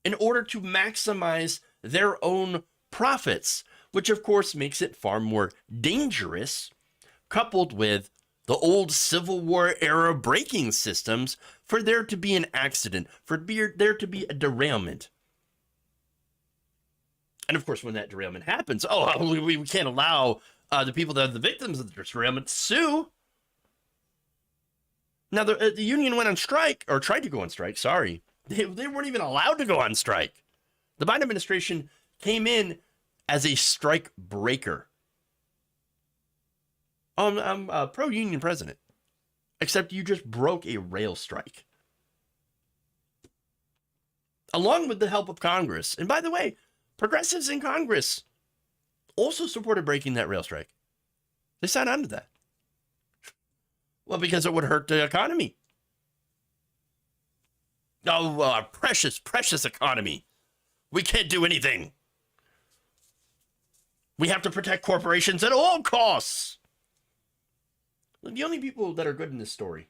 D: in order to maximize their own profits, which of course makes it far more dangerous, coupled with the old Civil War era braking systems, for there to be an accident, for there to be a derailment. And of course, when that derailment happens, we can't allow the people that are the victims of the derailment to sue. Now, the union went on strike, or tried to go on strike, sorry. They weren't even allowed to go on strike. The Biden administration came in as a strike breaker. I'm a pro-union president, except you just broke a rail strike. Along with the help of Congress. And by the way, progressives in Congress also supported breaking that rail strike. They signed on to that. Well, because it would hurt the economy. Oh, our precious, precious economy. We can't do anything. We have to protect corporations at all costs. The only people that are good in this story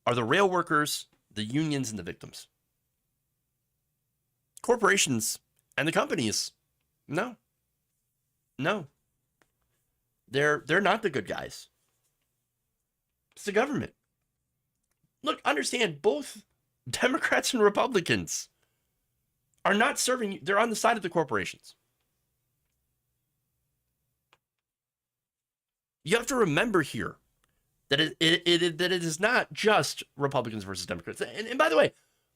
D: are the rail workers, the unions, and the victims. Corporations and the companies, no. They're not the good guys. It's the government. Look, understand, both Democrats and Republicans are not serving you. They're on the side of the corporations. You have to remember here that it is not just Republicans versus Democrats. And by the way,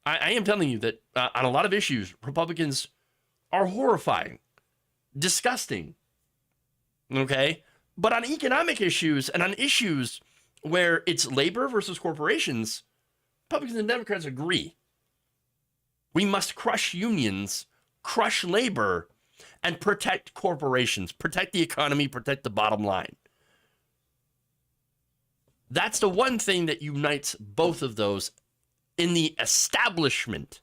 D: I am telling you that on a lot of issues, Republicans are horrifying, disgusting. Okay? But on economic issues and on issues where it's labor versus corporations, Republicans and Democrats agree. We must crush unions, crush labor, and protect corporations, protect the economy, protect the bottom line. That's the one thing that unites both of those in the establishment.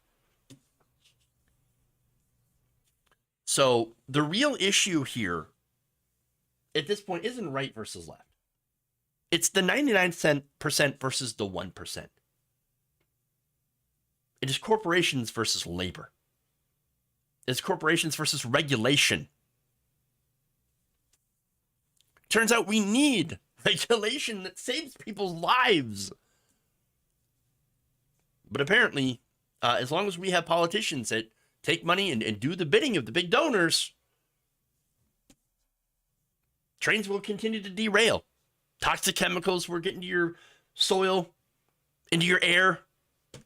D: So the real issue here at this point isn't right versus left. It's the 99% versus the 1%. It is corporations versus labor. It's corporations versus regulation. Turns out we need regulation that saves people's lives. But apparently, as long as we have politicians that take money and do the bidding of the big donors, trains will continue to derail. Toxic chemicals will get into your soil, into your air,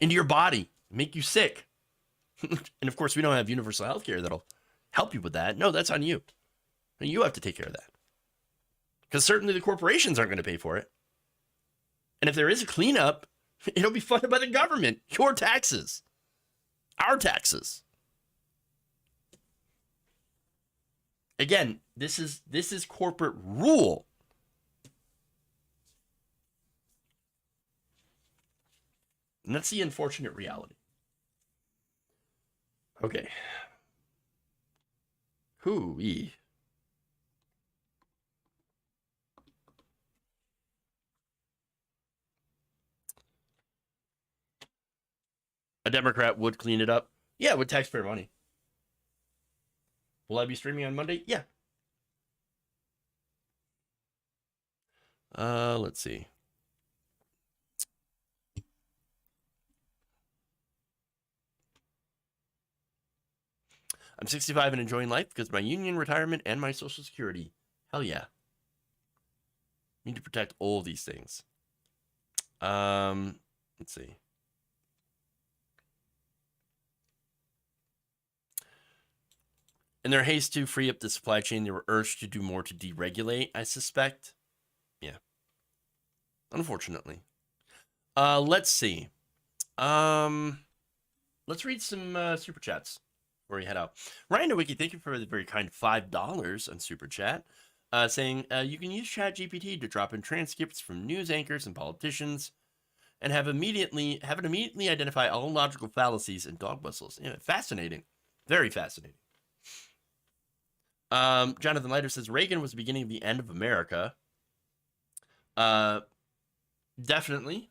D: into your body, make you sick. And of course, we don't have universal health care that'll help you with that. No, that's on you. And you have to take care of that. Because certainly the corporations aren't going to pay for it. And if there is a cleanup, it'll be funded by the government. Your taxes. Our taxes. Again, this is corporate rule. And that's the unfortunate reality. Okay. Hoo-wee. A Democrat would clean it up. Yeah, with taxpayer money. Will I be streaming on Monday? Yeah. Let's see. I'm 65 and enjoying life because of my union, retirement, and my Social Security. Hell yeah. Need to protect all these things. Let's see. In their haste to free up the supply chain, they were urged to do more to deregulate, I suspect. Yeah. Unfortunately. Let's see. Let's read some super chats before we head out. Ryan Nowicki, thank you for the very kind $5 on super chat. Saying you can use ChatGPT to drop in transcripts from news anchors and politicians and have it immediately identify all logical fallacies and dog whistles. Yeah, fascinating. Very fascinating. Jonathan Leiter says Reagan was the beginning of the end of America. Definitely.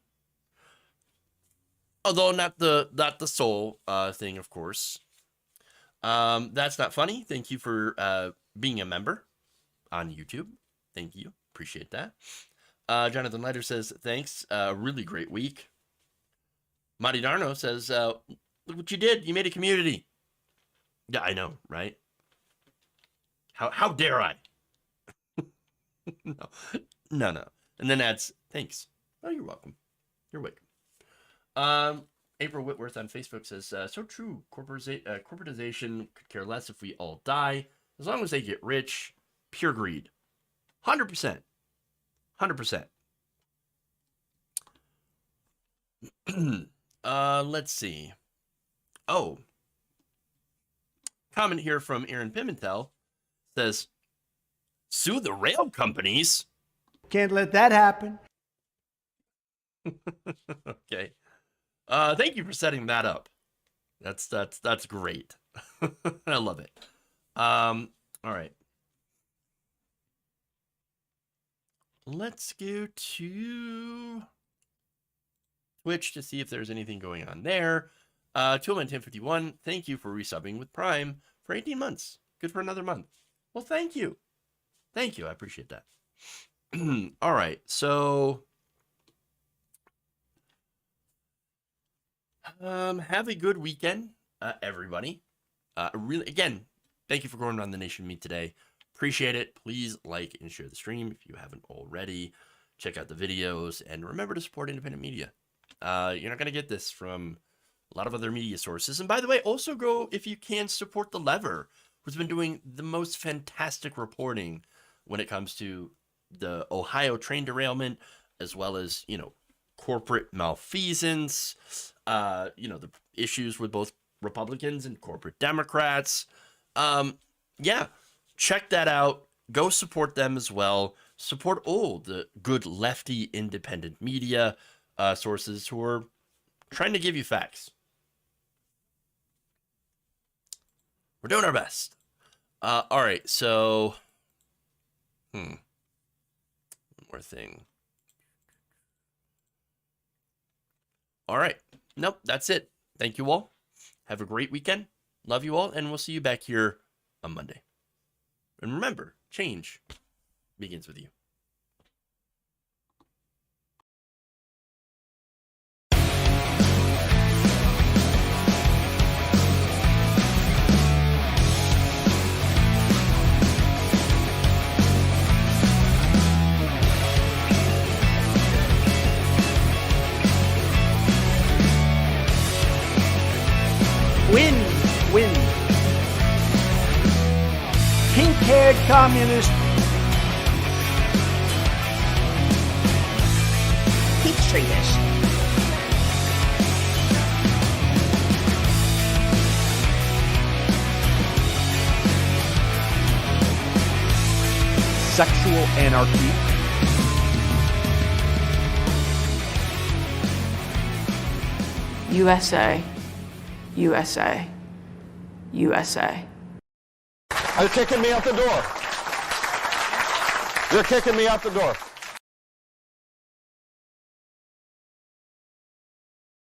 D: Although not the sole thing, of course. That's not funny. Thank you for being a member on YouTube. Thank you. Appreciate that. Jonathan Leiter says, thanks. Really great week. Madi Darno says, look what you did. You made a community. Yeah, I know, right? How dare I? No. And then adds, thanks. Oh, you're welcome. You're welcome. April Whitworth on Facebook says, so true. Corporatization could care less if we all die. As long as they get rich. Pure greed. 100%. 100%. Let's see. Oh. Comment here from Aaron Pimentel. Says, sue the rail companies.
A: Can't let that happen.
D: Okay. Thank you for setting that up. That's great. I love it. All right. Let's go to Twitch to see if there's anything going on there. Toolman1051, thank you for resubbing with Prime for 18 months. Good for another month. Well, thank you. Thank you. I appreciate that. All right. So, have a good weekend, everybody. Really, again, thank you for going on the Nation Meet today. Appreciate it. Please like and share the stream if you haven't already. Check out the videos and remember to support independent media. You're not going to get this from a lot of other media sources. And by the way, also go, if you can, support The Lever, who's been doing the most fantastic reporting when it comes to the Ohio train derailment, as well as, corporate malfeasance, the issues with both Republicans and corporate Democrats. Yeah, check that out. Go support them as well. Support all the good lefty independent media sources who are trying to give you facts. We're doing our best. All right, so one more thing. All right. Nope, that's it. Thank you all. Have a great weekend. Love you all, and we'll see you back here on Monday. And remember, change begins with you.
A: Win, win. Pink-haired communist. Petri-ish.
H: Sexual anarchy.
E: USA, USA, USA.
I: They're kicking me out the door. They're kicking me out the door.